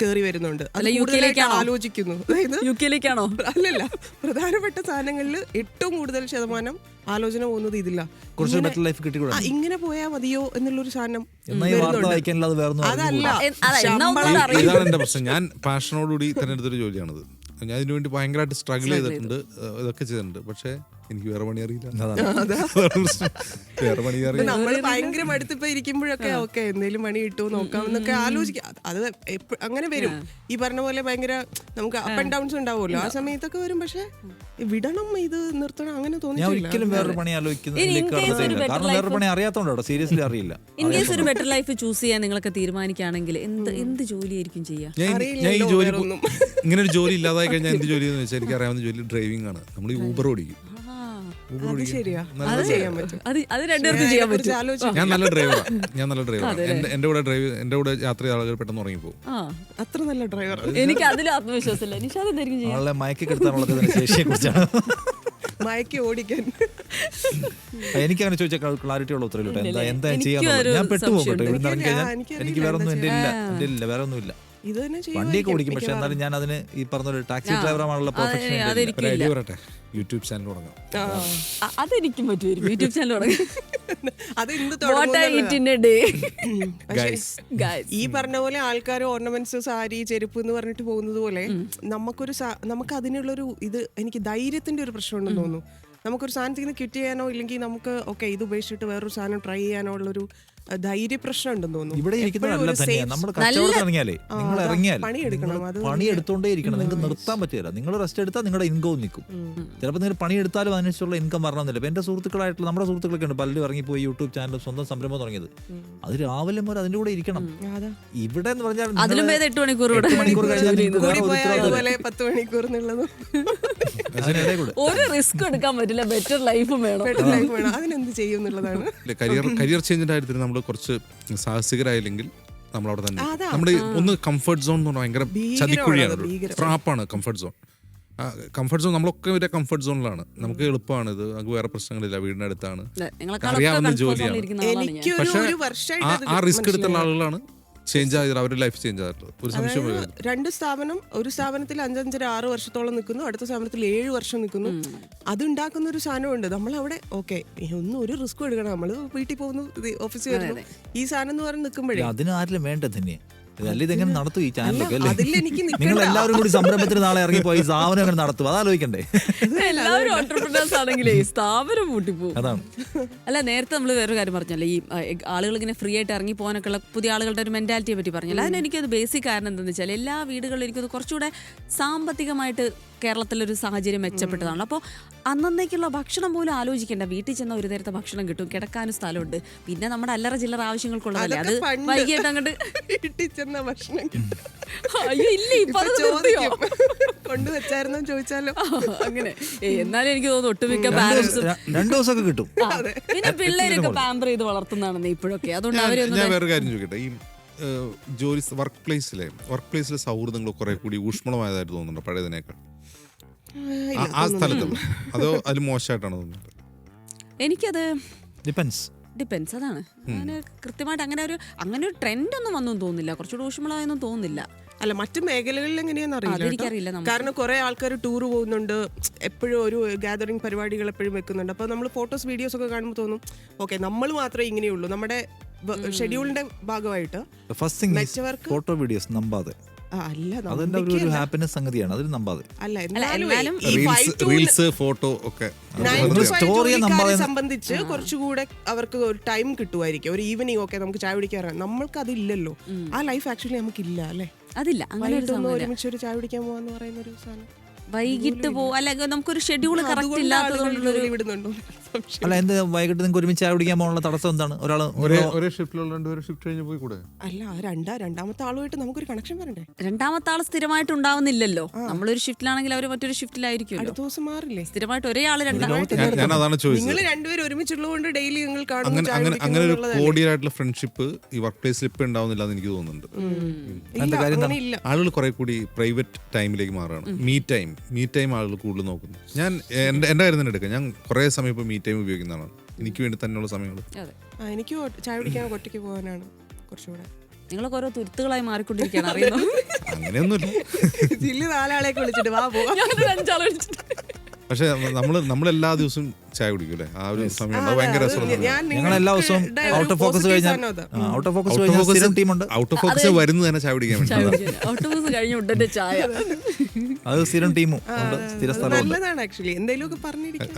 കയറി വരുന്നുണ്ട്. അത് അല്ല, കൂടുതലായിട്ട് UK-ലേക്കാണോ? ആലോചിക്കുന്നു. അതായത് UK-ലേക്കാണോ? അല്ലല്ല, പ്രധാനപ്പെട്ട സാധനങ്ങളിൽ ഏറ്റവും കൂടുതൽ ശതമാനം ആലോചന പോകുന്നത് ഇതില്ല. കുറച്ച് ബെറ്റർ ലൈഫ് കിട്ടിക്കൂടാ. ഇങ്ങനെ പോയാൽ മതിയോ എന്നുള്ളൊരു സാധനം എന്നാ ഈ വാർത്ത വായിക്കാനില്ലാതെ വേറെ അതല്ല. ഇതാണ് എന്റെ പ്രശ്നം. ഞാൻ പാഷനോടുകൂടി തിരഞ്ഞെടുത്തൊരു ജോലിയാണിത്. ഞാൻ ഇതിനു വേണ്ടി ഭയങ്കരമായിട്ട് സ്ട്രഗിൾ ചെയ്തിട്ടുണ്ട്, ഇതൊക്കെ ചെയ്തിട്ടുണ്ട്. പക്ഷെ എനിക്ക് വേറെ പണി അറിയില്ല. വേറെ പണി അറിയില്ല. നമ്മൾ ഭയങ്കര മടുത്തിപ്പോ ഇരിക്കുമ്പോഴൊക്കെ ഓക്കെ എന്തെങ്കിലും പണി കിട്ടുമോ നോക്കാം എന്നൊക്കെ ആലോചിക്കാം. അത് അങ്ങനെ വരും. ഈ പറഞ്ഞ പോലെ ഭയങ്കര നമുക്ക് അപ്പ് ആൻഡ് ഡൗൺസ് ഉണ്ടാവുമല്ലോ, ആ സമയത്തൊക്കെ വരും. പക്ഷെ വിടണം, ഇത് നിർത്തണം, അങ്ങനെ ഞാൻ തോന്നിയിട്ടില്ല. ഒരിക്കലും വേറൊരു പണി ആലോചിക്കുന്നില്ല. കാരണം വേറൊരു പണി അറിയാത്തോണ്ടോ, സീരിയസ്ലി അറിയില്ല. ഇൻ കേസ് ഒരു ബെറ്റർ ലൈഫ് ചൂസ് ചെയ്യാൻ നിങ്ങളൊക്കെ തീരുമാനിക്കുകയാണെങ്കിൽ എന്ത് ജോലിയായിരിക്കും ചെയ്യാ? ഞാൻ ഈ ജോലി ഇങ്ങനെ ഒരു ജോലി ഇല്ലാതായി കഴിഞ്ഞാൽ എന്ത് ജോലി എന്ന് വെച്ചാൽ എനിക്ക് അറിയാവുന്ന ജോലി ഡ്രൈവിംഗ് ആണ്. നമ്മൾ ഈ ഊബർ ഓടിക്കും. അത് ശരിയാ, അത് ചെയ്യാൻ പറ്റും. അത് രണ്ടുപേർക്കും ചെയ്യാൻ പറ്റും. ഞാൻ നല്ല ഡ്രൈവറാണ്. എന്റെ കൂടെ യാത്ര ചെയ്ത ആളുകൾ പെട്ടെന്ന് ഉറങ്ങിപ്പോകും. അത്ര നല്ല ഡ്രൈവർ. എനിക്ക് അതിലും ആത്മവിശ്വാസമില്ല. നിഷാദ് എന്തായിരിക്കും ചെയ്യാം? ആളെ മയക്കി കിടത്താനുള്ള ശേഷിയെ കുറിച്ചാണ് മയക്കി ഓടിക്കാൻ. എനിക്കങ്ങനെ ചോദിച്ചാൽ ക്ലാരിറ്റി ഉള്ള ഉത്തരവില്ല. എന്താ ചെയ്യാൻ ഞാൻ പെട്ടുപോകും കേട്ടോ. ഇവിടെ ഇറങ്ങി കഴിഞ്ഞാൽ എനിക്ക് വേറെ ഒന്നും എന്റെ ഇല്ല, വേറെ ഒന്നുമില്ല. ഇത് തന്നെ വണ്ടിയൊക്കെ ഓടിക്കും, പക്ഷെ എന്നാലും ഞാൻ അതിന് ഈ പറഞ്ഞ ടാക്സി ഡ്രൈവറാണുള്ള പെർഫെക്ഷൻ. യൂട്യൂബ് ചാനൽ തുടങ്ങാം. അതെനിക്കും പറ്റുമായിരിക്കും. യൂട്യൂബ് ചാനൽ തുടങ്ങാം. അത് ഇന്ന് ഈ പറഞ്ഞ പോലെ ആൾക്കാർ ഓർണമെന്റ്സ്, സാരി, ചെരുപ്പ് എന്ന് പറഞ്ഞിട്ട് പോകുന്നത് പോലെ നമുക്ക് അതിനുള്ളൊരു ഇത്, എനിക്ക് ധൈര്യത്തിന്റെ ഒരു പ്രശ്നം ഉണ്ടെന്ന് തോന്നുന്നു. നമുക്കൊരു സാധനത്തിൽ നിന്ന് ക്വിറ്റ് ചെയ്യാനോ ഇല്ലെങ്കിൽ നമുക്ക് ഓക്കെ ഇത് ഉപേക്ഷിച്ചിട്ട് വേറൊരു സാധനം ട്രൈ ചെയ്യാനോ ഉള്ളൊരു ധൈര്യ പ്രശ്നം ഉണ്ടെന്ന് തോന്നുന്നു. ഇവിടെ ഇരിക്കുന്നതല്ല തന്നെയാണ്. നമ്മൾ കച്ചവടം ഇറങ്ങിയാലേ, നിങ്ങൾ ഇറങ്ങിയാൽ പണി എടുത്തോണ്ടേ ഇരിക്കണം. നിങ്ങൾക്ക് നിർത്താൻ പറ്റില്ല. നിങ്ങൾ റെസ്റ്റ് എടുത്താൽ നിങ്ങളുടെ ഇൻകം നിൽക്കും. ചിലപ്പോൾ നിങ്ങൾ പണി എടുത്താലും അതിനനുസരിച്ചുള്ള ഇൻകം വരണമെന്നില്ല. ഇപ്പം എന്റെ സുഹൃത്തുക്കളായിട്ടുള്ള നമ്മുടെ സുഹൃത്തുക്കളൊക്കെ ഉണ്ട്, പലരും ഇറങ്ങിപ്പോയി യൂട്യൂബ് ചാനൽ സ്വന്തം സംരംഭം തുടങ്ങിയത്. അത് രാവിലെ മുതൽ അതിന്റെ കൂടെ ഇരിക്കണം. ഇവിടെ എന്ന് പറഞ്ഞാൽ 8 മണിക്കൂർ കഴിഞ്ഞാൽ ഒരു റിസ്ക് എടുക്കാൻ പറ്റില്ല. ബെറ്റർ ലൈഫും വേണം. അതിനെന്ത് ചെയ്യും എന്നുള്ളതാണ്. കരിയർ ചേഞ്ചിന്റെ കാര്യത്തിൽ നമ്മൾ കുറച്ച് സാഹസികരായില്ലെങ്കിൽ നമ്മളവിടെ തന്നെ നമ്മുടെ ഒന്ന് കംഫർട്ട് സോൺ എന്ന് പറഞ്ഞാൽ ഭയങ്കര ചതിക്കുഴിയാണ്, ട്രാപ്പാണ് കംഫർട്ട് സോൺ. കംഫർട്ട് സോൺ നമ്മളൊക്കെ ഒരു കംഫർട്ട് സോണിലാണ്. നമുക്ക് എളുപ്പമാണ്, ഇത് നമുക്ക് വേറെ പ്രശ്നങ്ങളില്ല, വീടിനടുത്താണ്, അറിയാവുന്ന ജോലിയാണ്. പക്ഷെ ആ റിസ്ക് എടുത്തുള്ള ആളുകളാണ് ചേഞ്ച് ആയത്, അവരുടെ ലൈഫ് ചേഞ്ച് ആയിട്ടുള്ളത്. ഒരു സംശയം. ഒരു സ്ഥാപനത്തിൽ 5-6 വർഷത്തോളം നിൽക്കുന്നു, അടുത്ത സ്ഥാപനത്തിൽ 7 വർഷം നിൽക്കുന്നു. അത് ഉണ്ടാക്കുന്ന ഒരു സാധനമുണ്ട്. നമ്മളവിടെ ഓക്കെ ഒരു റിസ്ക് എടുക്കണം, നമ്മൾ വീട്ടിൽ പോകുന്നു, ഓഫീസിൽ വരുന്നു, ഈ സാധനം എന്ന് പറഞ്ഞ് നിൽക്കുമ്പോഴേ അതിന് ആരിലും വേണ്ടത് തന്നെ. ഇതെങ്ങനെ നടത്തും ഈ ചാനലൊക്കെ? അതിലെനിക്ക് നിങ്ങൾ എല്ലാവരും കൂടി സംരംഭത്തിന് നാളെ ഇറങ്ങിപ്പോയി സ്ഥാപനം എങ്ങനെ നടത്തും, അതാലോചിക്കണ്ടേ? എല്ലാവരും ഓൺട്രപ്രനേഴ്സ് ആണെങ്കിലേ സ്ഥാപനം പൂട്ടിപ്പോകും. അതാണ്. അല്ല, നേരത്തെ നമ്മൾ വേറൊരു കാര്യം പറഞ്ഞല്ലോ, ഈ ആളുകൾ ഇങ്ങനെ ഫ്രീ ആയിട്ട് ഇറങ്ങി പോകാനൊക്കെ ഉള്ള പുതിയ ആളുകളുടെ ഒരു മെന്റാലിറ്റിയെ പറ്റി പറഞ്ഞല്ലോ. അതിനെനിക്കത് ബേസിക് കാരണം എന്താണെന്ന് വെച്ചാൽ എല്ലാ വീടുകളിലും എനിക്കത് കുറച്ചുകൂടെ സാമ്പത്തികമായിട്ട് കേരളത്തിലൊരു സാഹചര്യം മെച്ചപ്പെട്ടതാണല്ലോ. അപ്പോൾ അന്നേക്കുള്ള ഭക്ഷണം പോലും ആലോചിക്കേണ്ട, വീട്ടിൽ ചെന്ന ഒരു നേരത്തെ ഭക്ഷണം കിട്ടും, കിടക്കാനും സ്ഥലമുണ്ട്, പിന്നെ നമ്മുടെ അല്ലറ ചില്ലറ ആവശ്യങ്ങൾക്കുള്ളതല്ലേ. അത് വൈകിട്ട് അങ്ങോട്ട് അയ്യോ ഇല്ല, ഇപ്പൊ കൊണ്ടുവച്ചായിരുന്നോ ചോദിച്ചാലോ അങ്ങനെ. എന്നാലും എനിക്ക് തോന്നുന്നു ഒട്ടുമിക്ക പാരന്റ്സും 2 ദിവസമൊക്കെ കിട്ടും. പിന്നെ പിള്ളേരൊക്കെ പാമ്പർ ചെയ്ത് വളർത്തുന്നതാണെന്ന് ഇപ്പോഴൊക്കെ. അതുകൊണ്ട് ഞാൻ വേറെ കാര്യം ചോദിക്കട്ടെ, ഈ ജോലി വർക്ക് പ്ലേസിലെ സൗഹൃദങ്ങൾ കുറെ കൂടി ഊഷ്മളമായതായിട്ട് തോന്നുന്നുണ്ടോ പഴയതിനേക്കാൾ? ആ സ്ഥലത്ത് അതോ അതിൽ മോശമായിട്ടാണ് തോന്നുന്നത്? എനിക്കത് ഡിപ്പെൻസ്. അതാണ്. അങ്ങനെ കൃത്യമായിട്ട് അങ്ങനെ ഒരു ട്രെൻഡ് ഒന്നും വന്നും തോന്നുന്നില്ല. കുറച്ചുകൂടി ഊഷ്മളമായൊന്നും തോന്നുന്നില്ല. അല്ല, മറ്റു മേഖലകളിൽ എങ്ങനെയാന്ന് അറിയില്ല. കാരണം കുറെ ആൾക്കാർ ടൂർ പോകുന്നുണ്ട്, എപ്പോഴും ഒരു ഗാദറിംഗ് പരിപാടികൾ എപ്പോഴും വെക്കുന്നുണ്ട്. അപ്പൊ നമ്മൾ ഫോട്ടോസ് വീഡിയോസ് ഒക്കെ കാണുമ്പോൾ തോന്നും ഓക്കെ നമ്മൾ മാത്രമേ ഇങ്ങനെയുള്ളൂ. നമ്മുടെ ഷെഡ്യൂളിന്റെ ഭാഗമായിട്ട് ഫോട്ടോ വീഡിയോസ് നമ്പാതെ സംഗതിയാണ്, അതിൽ നമ്പാതെ റീൽസ്, ഫോട്ടോ ഒക്കെ സംബന്ധിച്ച് കുറച്ചുകൂടെ അവർക്ക് ഒരു ടൈം കിട്ടുമായിരിക്കും. ഒരു ഈവനിങ് ഒക്കെ നമുക്ക് ചായ കുടിക്കാറാണ്, നമ്മൾക്ക് അതില്ലല്ലോ. ആ ലൈഫ് ആക്ച്വലി നമുക്കില്ല അല്ലേ? അതില്ല. അങ്ങനെ ഒരുമിച്ച് ഒരു ചായ കുടിക്കാൻ പോവാന്ന് പറയുന്ന ഒരു സാധനം വൈകിട്ട് അല്ലെങ്കിൽ നമുക്കൊരു ഷെഡ്യൂൾ കറക്റ്റ് ഇല്ലാത്തതുകൊണ്ടുള്ള വിടുന്നുണ്ടോ? അല്ല, എന്ത് വൈകിട്ട് നിങ്ങൾക്ക് ഒരുമിച്ച് ചായ കുടിക്കാൻ പോകാനുള്ള തടസ്സം എന്താണ്? ഒരേ ഷിഫ്റ്റിലുള്ള 2 ഷിഫ്റ്റ് കഴിഞ്ഞ് പോയി കൂടെ? അല്ല, രണ്ടാമത്തെ ആളുമായിട്ട് നമുക്കൊരു കണക്ഷൻ വരണ്ടേ? രണ്ടാമത്തെ ആൾ സ്ഥിരമായിട്ട് ഉണ്ടാവുന്നില്ലല്ലോ. നമ്മളൊരു ഷിഫ്റ്റിലാണെങ്കിൽ അവർ മറ്റൊരു ഷിഫ്റ്റിലായിരിക്കും. അടുത്ത ദിവസം മാറില്ലേ? സ്ഥിരമായിട്ട് ഒരേ ആള് ഞാൻ അതാണ് ചോദിച്ചത്. നിങ്ങൾ രണ്ടുപേരും ഒരുമിച്ചുള്ളതുകൊണ്ട് ഡെയിലി നിങ്ങൾ അങ്ങനെ ഒരു കോഡിയായിട്ടുള്ള ഫ്രണ്ട്ഷിപ്പ് ഈ വർക്ക് പ്ലേസിൽ ഇപ്പൊ ഉണ്ടാവുന്നില്ല എന്ന് എനിക്ക് തോന്നുന്നുണ്ട്. ആളുകൾ കുറെ കൂടി പ്രൈവറ്റ് ടൈമിലേക്ക് മാറുകയാണ്. മീ ടൈം ആളുകൾ കൂടുതൽ നോക്കുന്നു. ഞാൻ എന്റെ കാര്യം തന്നെ എടുക്കാം. ഞാൻ കുറെ സമയം ഇപ്പൊ മീ ടൈം ഉപയോഗിക്കുന്നതാണ് എനിക്ക് വേണ്ടി തന്നെയുള്ള സമയങ്ങൾ. എനിക്ക് ചായ കുടിക്കാൻ ഒറ്റയ്ക്ക് പോകാനാണ് കുറച്ചുകൂടെ നിങ്ങളൊക്കെ ഓരോ തുരുത്തുകളായി മാറിക്കൊണ്ടിരിക്കുകയാണ് അറിയുന്നു. അങ്ങനെയൊന്നുമില്ല. ജില്ലി 4 ആളെയൊക്കെ വിളിച്ചിട്ട് വാ പോവാ. ഞാനൊരു 5 ആളെ വിളിച്ചിട്ട്. പക്ഷെ നമ്മളെല്ലാ ദിവസവും ചായ കുടിക്കും അല്ലേ? ആ ഒരു സമയം ഭയങ്കര രസമാണ്. ഞങ്ങൾ എല്ലാ ദിവസവും ഔട്ട് ഓഫ് ഫോക്കസ് കഴിഞ്ഞാൽ ഔട്ട് ഓഫ് ഫോക്കസ് കഴിഞ്ഞാൽ സ്ഥിരം ടീമുണ്ട്. ഔട്ട് ഓഫ് ഫോക്കസ് വരുന്നത് തന്നെ ചായ കുടിക്കാൻ വേണ്ടി. ഓട്ടോബസ് കഴിഞ്ഞ ഉടനെ ചായ. അത് സ്ഥിരം ടീമും ഉണ്ട്, സ്ഥിര സ്ഥലമുണ്ട്. നല്ലതാണ് ആക്ച്വലി. എന്തെങ്കിലുമൊക്കെ പറഞ്ഞിരിക്കും.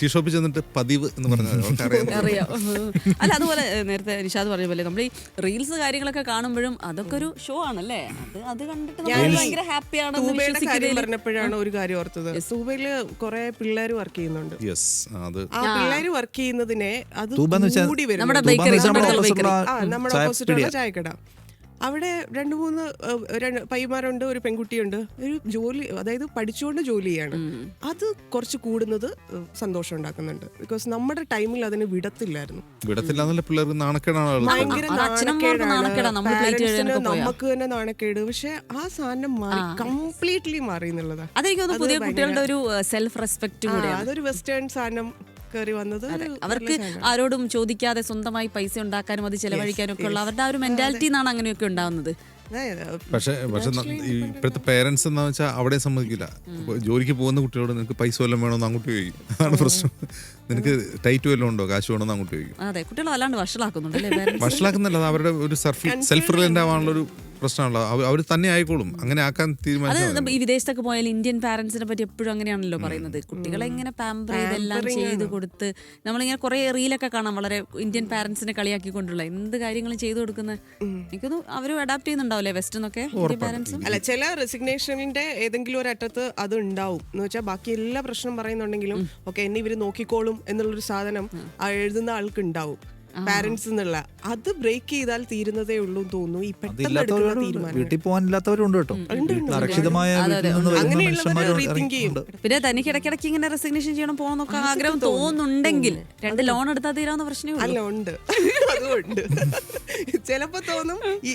ടീ ഷോപ്പിൽ ചെന്നിട്ട് പതിവ് എന്ന് പറഞ്ഞാൽ അറിയാം. അല്ല അതുപോലെ നേരത്തെ നിഷാദ് പറഞ്ഞ പോലെ നമ്മൾ ഈ റീൽസ് കാര്യങ്ങളൊക്കെ കാണുമ്പോഴും അതൊക്കെ ഒരു ഷോ ആണല്ലേ. അത് കണ്ടിട്ട് നമ്മൾ ഭയങ്കര ഹാപ്പിയാണെന്ന് തൂബയുടെ കാര്യം വിശ്വസിക്കുന്നതിൽ പറഞ്ഞപ്പോഴാണ് ഒരു കാര്യം ഓർത്തത്. തൂബയില് കുറെ പിള്ളേർ വർക്ക് ചെയ്യുന്നുണ്ട്. യെസ്, അത് ആ പിള്ളേര് വർക്ക് ചെയ്യുന്നതിനെ അത് തൂബെന്ന് വെച്ചാൽ കൂടി വരും. നമ്മുടെ തൂബ എന്ന് bakery, വെച്ചാൽ നമ്മുടെ നമ്മുടെ ഓപ്പോസിറ്റുള്ള നമ്മുടെ ഓപ്പോസിറ്റുള്ള ചായക്കട. അവിടെ 2-3 പയ്യന്മാരുണ്ട്, ഒരു പെൺകുട്ടിയുണ്ട്. ഒരു ജോലി, അതായത് പഠിച്ചുകൊണ്ട് ജോലി ചെയ്യാണ്. അത് കുറച്ച് കൂടുന്നത് സന്തോഷം ഉണ്ടാക്കുന്നുണ്ട്. ബിക്കോസ് നമ്മുടെ ടൈമിൽ അതിന് വിടത്തില്ലായിരുന്നു. വിടത്തില്ല പിള്ളേർക്ക് നാണക്കേടാണ്. ഭയങ്കര അച്ഛനമ്മമാർക്ക് നാണക്കേടാ, നമ്മൾ plate കഴുകാനൊക്കെ പോയാ. നമുക്ക് തന്നെ നാണക്കേട്. പക്ഷെ ആ സാധനം മാറി, കംപ്ലീറ്റ്ലി മാറി എന്നുള്ളതാണ്. അതെനിക്ക് തോന്നുന്നു പുതിയ കുട്ടികളുടെ ഒരു സെൽഫ് റെസ്പെക്ട് കൂടെയാണ്. അതൊരു വെസ്റ്റേൺ സാധനം കയറി വന്നത്. അവർക്ക് ആരോടും ചോദിക്കാതെ സ്വന്തമായി പൈസ ഉണ്ടാക്കാനും അത് ചെലവഴിക്കാനും ഒക്കെ ഉള്ള അവരുടെ ആ ഒരു മെന്റാലിറ്റി നിന്നാണ് അങ്ങനെയൊക്കെ ഉണ്ടാവുന്നത്. പക്ഷെ ഇപ്പോഴത്തെ പേരൻസ് എന്താ വെച്ചാൽ അവിടെ സമ്മതിക്കില്ല. ജോലിക്ക് പോകുന്ന കുട്ടികളോട് നിനക്ക് പൈസ വല്ലതും വേണമെന്ന് അങ്ങോട്ട് ചോദിക്കും. അതാണ് പ്രശ്നം. നിനക്ക് ടൈറ്റ് വല്ലതും ഉണ്ടോ, കാശ് വേണമെന്ന് അങ്ങോട്ട് ചോദിക്കും. അതെ, കുട്ടികൾ വല്ലാണ്ട് വഷളാക്കുന്നുണ്ടല്ലേ. വഷളാക്കുന്നില്ല, അവരുടെ ഒരു സെൽഫ് റിലയന്റ് ആവാനുള്ള ഒരു പ്രശ്നമാണല്ലോ. അവർ തന്നെ ആയിക്കോളും. അങ്ങനെ ആക്കാൻ തീരുമാനിച്ചു. ഈ വിദേശത്തൊക്കെ പോയാൽ ഇന്ത്യൻ പാരന്റ്സിനെ പറ്റി എപ്പോഴും അങ്ങനെയാണല്ലോ പറയുന്നത്. കുട്ടികളെ ഇങ്ങനെ പാമ്പർ ഇതെല്ലാം ചെയ്ത് കൊടുത്ത് നമ്മളിങ്ങനെ കുറെ റീലൊക്കെ കാണാം, വളരെ ഇന്ത്യൻ പാരന്റ്സിനെ കളിയാക്കിക്കൊണ്ടുള്ള എന്ത് കാര്യങ്ങളും ചെയ്തു കൊടുക്കുന്നത്. എനിക്കൊന്നും അവരും അഡാപ്റ്റ് ചെയ്യുന്നുണ്ടാവില്ലേ വെസ്റ്റേണൊക്കെ ഇന്ത്യൻ പാരന്റ്സും. അല്ല, ചില റെസിഗ്നേഷനിന്റെ ഏതെങ്കിലും ഒരു അറ്റത്ത് അത് ഉണ്ടാവും. എന്ന് വെച്ചാൽ ബാക്കി എല്ലാ പ്രശ്നം പറയുന്നുണ്ടെങ്കിലും ഓക്കെ എന്നെ ഇവര് നോക്കിക്കോളും എന്നുള്ളൊരു സാധനം ആ എഴുതുന്ന ആൾക്ക് ഉണ്ടാവും. പാരന്റ്സ് എന്നുള്ള അത് ബ്രേക്ക് ചെയ്താൽ തീരുന്നതേ ഉള്ളൂ എന്ന് തോന്നുന്നു. ഈ പെട്ടെന്ന് എടുക്കുന്ന തീരുമാനം. വീട്ടിൽ പോകാനില്ലാത്തവരുണ്ട് കേട്ടോ. അരക്ഷിതമായ വീട്ടിൽ നിന്ന് വരുന്ന മനുഷ്യന്മാരുണ്ട്. പിന്നെ തനിക്ക് ഇടയ്ക്കിടയ്ക്ക് ഇങ്ങനെ റെസിഗ്നേഷൻ ചെയ്യണം പോകണമെന്നൊക്കെ ആഗ്രഹം തോന്നുന്നുണ്ടെങ്കിൽ 2 ലോൺ എടുത്താൽ തീരാവുന്ന പ്രശ്നമേ അല്ല, ഉണ്ട്. അതുകൊണ്ട് ചിലപ്പോ തോന്നും ഈ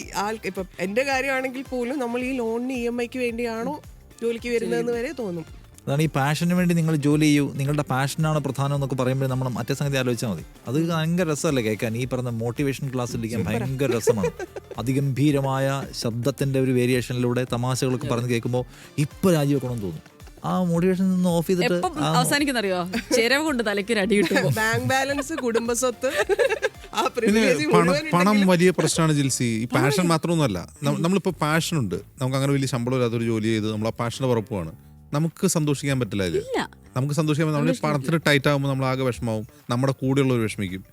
ഇപ്പൊ എന്റെ കാര്യമാണെങ്കിൽ പോലും നമ്മൾ ഈ ലോണിന് EMI വേണ്ടിയാണോ ജോലിക്ക് വരുന്നതെന്ന് വരെ തോന്നും. അതാണ് ഈ പാഷന് വേണ്ടി നിങ്ങൾ ജോലി ചെയ്യൂ, നിങ്ങളുടെ പാഷനാണ് പ്രധാനം എന്നൊക്കെ പറയുമ്പോൾ നമ്മൾ മറ്റേ സംഗതി ആലോചിച്ചാൽ മതി. അത് ഭയങ്കര രസമല്ലേ കേൾക്കാൻ. ഈ പറഞ്ഞ മോട്ടിവേഷൻ ക്ലാസ്സിലിരിക്കാൻ ഭയങ്കര രസമാണ്. അതിഗംഭീരമായ ശബ്ദത്തിന്റെ ഒരു വേരിയേഷനിലൂടെ തമാശകളൊക്കെ പറഞ്ഞ് കേൾക്കുമ്പോൾ ഇപ്പൊ രാജിവെക്കണമെന്ന് തോന്നും. ആ മോട്ടിവേഷൻ നിന്ന് ഓഫ് ചെയ്തിട്ട് അവസാനിക്കുന്നറിയോ, ചെലവ് കൊണ്ട് തലയ്ക്കൊരു അടി കിട്ടും. ബാങ്ക് ബാലൻസ്, കുടുംബസ്വത്ത്, പണം വലിയ പ്രശ്നമാണ് ജിൽസി. ഈ പാഷൻ മാത്രമൊന്നുമല്ല. നമ്മളിപ്പോൾ പാഷനുണ്ട്, നമുക്ക് അങ്ങനെ വലിയ ശമ്പളം ഇല്ലാത്തൊരു ജോലി ചെയ്ത് നമ്മൾ ആ പാഷന്റെ ഉറപ്പുമാണ്. നമുക്ക് സന്തോഷിക്കാൻ പറ്റില്ല. നമുക്ക് സന്തോഷിക്കാൻ നമ്മൾ പണത്തിന് ടൈറ്റ് ആകുമ്പോൾ നമ്മൾ ആകെ വിഷമാവും, നമ്മുടെ കൂടെയുള്ളവർ വിഷമിക്കും.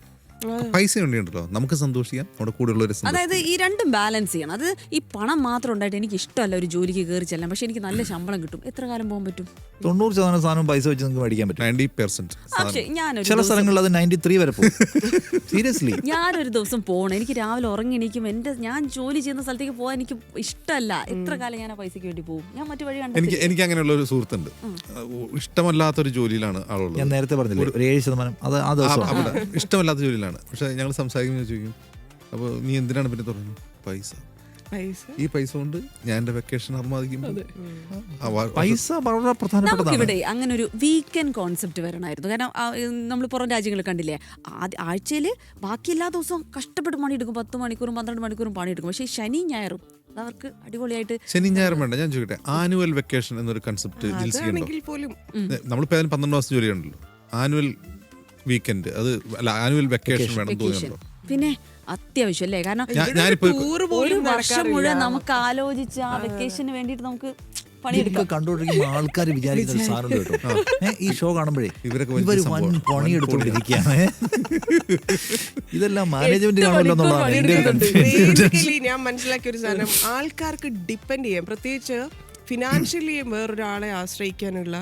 പൈസ വേണ്ടിയുണ്ടല്ലോ, നമുക്ക് സന്തോഷിക്കാം, നമ്മുടെ കൂടെയുള്ളവർ. അതായത് ഈ രണ്ടും ബാലൻസ് ചെയ്യണം. അത് ഈ പണം മാത്രം ഉണ്ടായിട്ട് എനിക്ക് ഇഷ്ടമല്ല ഒരു ജോലിക്ക് കയറി ചെല്ലാൻ, പക്ഷെ എനിക്ക് നല്ല ശമ്പളം കിട്ടും. എത്ര കാലം പോകാൻ പറ്റും? 90% സാധനം പൈസ വെച്ച് നിങ്ങൾക്ക് മേടിക്കാൻ പറ്റും. 90%. ചില സ്ഥലങ്ങളിൽ അത് 93 വരെ പോകും. സീരിയസ്ലി, ഞാനൊരു ദിവസം പോകണം. എനിക്ക് രാവിലെ ഉറങ്ങി എണീക്കും. ഞാൻ ജോലി ചെയ്യുന്ന സ്ഥലത്തേക്ക് പോകാൻ എനിക്ക് ഇഷ്ടമല്ല. എത്ര കാലം ഞാൻ ആ പൈസക്ക് വേണ്ടി പോകും? ഞാൻ മറ്റു വഴി കണ്ടെത്തി. എനിക്ക് അങ്ങനെയുള്ള ഒരു സുഹൃത്തുണ്ട്, ഇഷ്ടമല്ലാത്തൊരു ജോലിയിലാണ് ആളുള്ളത്. ഞാൻ നേരത്തെ പറഞ്ഞില്ലേ, ഒരു 7% അത് ആ ദിവസം അവിടെ ഇഷ്ടമല്ലാത്ത ജോലിയിലാണ്. പക്ഷെ ഞങ്ങൾ സംസാരിക്കുമ്പോൾ ചോദിക്കും, അപ്പോൾ നീ എന്തിനാണ് പിന്നെ തുടങ്ങുന്നത്? ഈ പൈസ കൊണ്ട് ഞാൻ എന്റെ വെക്കേഷൻ അർമാദിക്കുമ്പോൾ പൈസ വളരെ പ്രധാനപ്പെട്ടതാണ്. നമുക്കിവിടെ അങ്ങനെ ഒരു വീക്കെൻഡ് കോൺസെപ്റ്റ് വരണമായിരുന്നു. കാരണം നമ്മൾ പുറം രാജ്യങ്ങൾ കണ്ടില്ലേ, ആഴ്ചയിൽ ബാക്കി എല്ലാ ദിവസവും കഷ്ടപ്പെട്ട് പണിയെടുക്കും. 10 മണിക്കൂറും 12 മണിക്കൂറും പണിയെടുക്കും. പക്ഷേ ശനി ഞായറും അവർക്ക് അടിപൊളിയായിട്ട്. ശനി ഞായറും വേണ്ട, ഞാൻ ചോദിക്കട്ടെ, ആനുവൽ വെക്കേഷൻ എന്നൊരു കൺസെപ്റ്റ് ജിൽസിക്കുണ്ടോ? നമ്മളിപ്പോൾ 12 മാസം ജോലി ഉണ്ടല്ലോ, ആനുവൽ വീക്കെൻഡ് അത് അല്ല, ആനുവൽ വെക്കേഷൻ വേണം തോന്നുന്നുണ്ടോ? പിന്നെ അത്യാവശ്യം അല്ലേ? കാരണം ഒരു വർഷം മുഴുവൻ നമുക്ക് ആലോചിച്ച് ആ വെക്കേഷന് വേണ്ടിയിട്ട് നമുക്ക് പണിയെടുക്കാം. കണ്ടുകൊണ്ടിരിക്കുമ്പോൾ ആൾക്കാർ വിചാരിക്കുന്ന സാധനം കേട്ടോ, ഈ ഷോ കാണുമ്പോഴേ ഇവർ വൻ പണിയെടുത്തോണ്ടിരിക്കുകയാണ്. ഇതെല്ലാം മാനേജ്മെന്റ് ഞാൻ മനസ്സിലാക്കിയ ഒരു സാധനം, ആൾക്കാർക്ക് ഡിപ്പെൻഡ് ചെയ്യാം, പ്രത്യേകിച്ച് ഫിനാൻഷ്യലി വേറൊരാളെ ആശ്രയിക്കാനുള്ള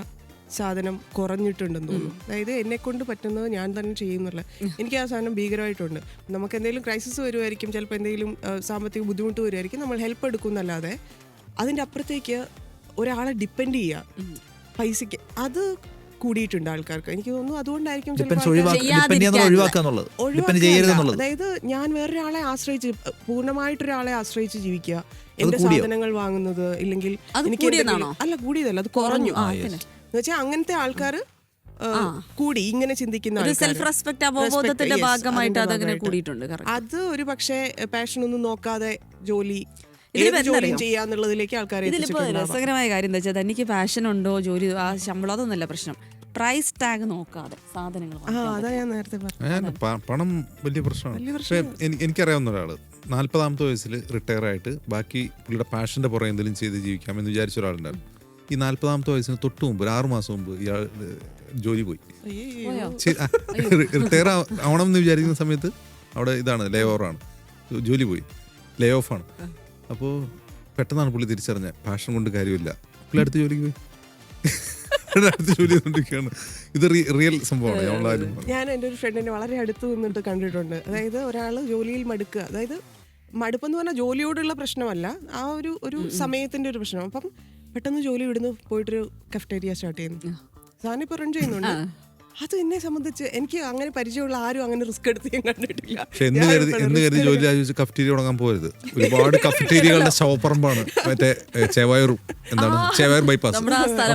സാധനം കുറഞ്ഞിട്ടുണ്ടെന്ന് തോന്നുന്നു. അതായത് എന്നെ കൊണ്ട് പറ്റുന്നത് ഞാൻ തന്നെ ചെയ്യുന്നില്ല. എനിക്ക് ആ സാധനം ഭീകരമായിട്ടുണ്ട്. നമുക്ക് എന്തെങ്കിലും ക്രൈസിസ് വരുമായിരിക്കും, ചിലപ്പോൾ എന്തെങ്കിലും സാമ്പത്തിക ബുദ്ധിമുട്ട് വരുമായിരിക്കും, നമ്മൾ ഹെൽപ്പ് എടുക്കുന്നല്ലാതെ അതിൻ്റെ അപ്പുറത്തേക്ക് ഒരാളെ ഡിപ്പെൻഡ് ചെയ്യുക പൈസക്ക്, അത് കൂടിയിട്ടുണ്ട് ആൾക്കാർക്ക്. എനിക്ക് തോന്നുന്നു അതുകൊണ്ടായിരിക്കും അതായത് ഞാൻ വേറൊരാളെ ആശ്രയിച്ച്, പൂർണ്ണമായിട്ടൊരാളെ ആശ്രയിച്ച് ജീവിക്കുക, എന്റെ സാധനങ്ങൾ വാങ്ങുന്നത്, ഇല്ലെങ്കിൽ എനിക്ക് അല്ല കൂടിയതല്ല, അത് കുറഞ്ഞു എന്ന് വെച്ചാൽ അങ്ങനത്തെ ആൾക്കാർ കൂടി ഇങ്ങനെ ചിന്തിക്കുന്ന ഒരു ആൾക്കാര്. സെൽഫ് റെസ്പെക്ട് അവബോധത്തിന്റെ Yes, ഭാഗമായിട്ട് അതിന്റെ അതങ്ങനെ ഭാഗമായിട്ട്. കൂടിയിട്ടുണ്ട്. correct. അത് ഒരു പക്ഷേ പാഷനൊന്നും നോക്കാതെ ജോലി ഇതില് ഏത് വരുന്നറിയോ? ജോലിയും ചെയ്യാന്നുള്ളതിലേക്ക് ആൾക്കാരെ ഇതിലിപ്പോ എത്തിച്ചിട്ടുണ്ടാവാം. രസകരമായ കാര്യം എന്താ വെച്ചാൽ എനിക്ക് പാഷൻ ഉണ്ടോ ജോലി ആ ശമ്പളം അതൊന്നുമല്ല പ്രശ്നം. പ്രൈസ് ടാഗ് നോക്കാതെ സാധനങ്ങൾ അതാ ഞാൻ നേരത്തെ പറഞ്ഞത്. ഞാൻ പണം വലിയ പ്രശ്നമാണ്. പക്ഷേ എനിക്കറിയാവുന്ന ഒരാള് 40ാമത്തെ വയസ്സിൽ റിട്ടയർ ആയിട്ട് ബാക്കി പുള്ളിയുടെ പാഷന്റെ പുറകെ എന്തെങ്കിലും ചെയ്ത് ജീവിക്കാമെന്ന് വിചാരിച്ച ഒരാളുണ്ടായിരുന്നു. ഈ 40ാമത്തെ വയസ്സിന് തൊട്ട് മുമ്പ് ഒരു 6 മാസം മുമ്പ് ഇയാൾ ജോലി പോയി. റിട്ടയർ ആവണം എന്ന് വിചാരിക്കുന്ന സമയത്ത് അവിടെ ഇതാണ് ലേ ഓവറാണ്, ജോലി പോയി, ലേ ഓഫാണ്. അപ്പോൾ പെട്ടെന്നാണ് പുള്ളി തിരിച്ചറിഞ്ഞ പാഷൻ കൊണ്ട് കാര്യമില്ല. പുള്ളി അടുത്ത ജോലിക്ക് പോയി, അടുത്ത ജോലി ചെയ്തുകൊണ്ടിരിക്കുകയാണ്. ഇത് റിയൽ സംഭവമാണ്. നമ്മളാരും ഞാൻ എൻ്റെ ഒരു ഫ്രണ്ടിനെ വളരെ അടുത്ത് നിന്നിട്ട് കണ്ടിട്ടുണ്ട്. അതായത് ഒരാൾ ജോലിയിൽ മടുക്കുക, അതായത് മടുപ്പെന്ന് പറഞ്ഞാൽ ജോലിയോടുള്ള പ്രശ്നമല്ല, ആ ഒരു സമയത്തിന്റെ ഒരു പ്രശ്നം. അപ്പം പെട്ടെന്ന് ജോലി വിടുന്നു, പോയിട്ടൊരു കഫ്റ്റേരിയ സ്റ്റാർട്ട് ചെയ്യുന്നു, സാധനം ഇപ്പോൾ റൺ ചെയ്യുന്നുണ്ട്. അത് എന്നെ സംബന്ധിച്ച് എനിക്ക് അങ്ങനെ പരിചയമുള്ള ആരും അങ്ങനെ റിസ്ക് എടുത്ത് ഞാൻ കണ്ടിട്ടില്ല. പക്ഷെ എന്ന് കരുതി ജോലി ആലോചിച്ച് കഫ്റ്റീരിയ തുടങ്ങാൻ പോരുത്. ഒരുപാട് കഫ്റ്റീരിയകളുടെ ശവപ്പറമ്പാണ് മറ്റേ ചേവായൂർ, എന്താണ് ചേവായൂർ ബൈപ്പാസ്.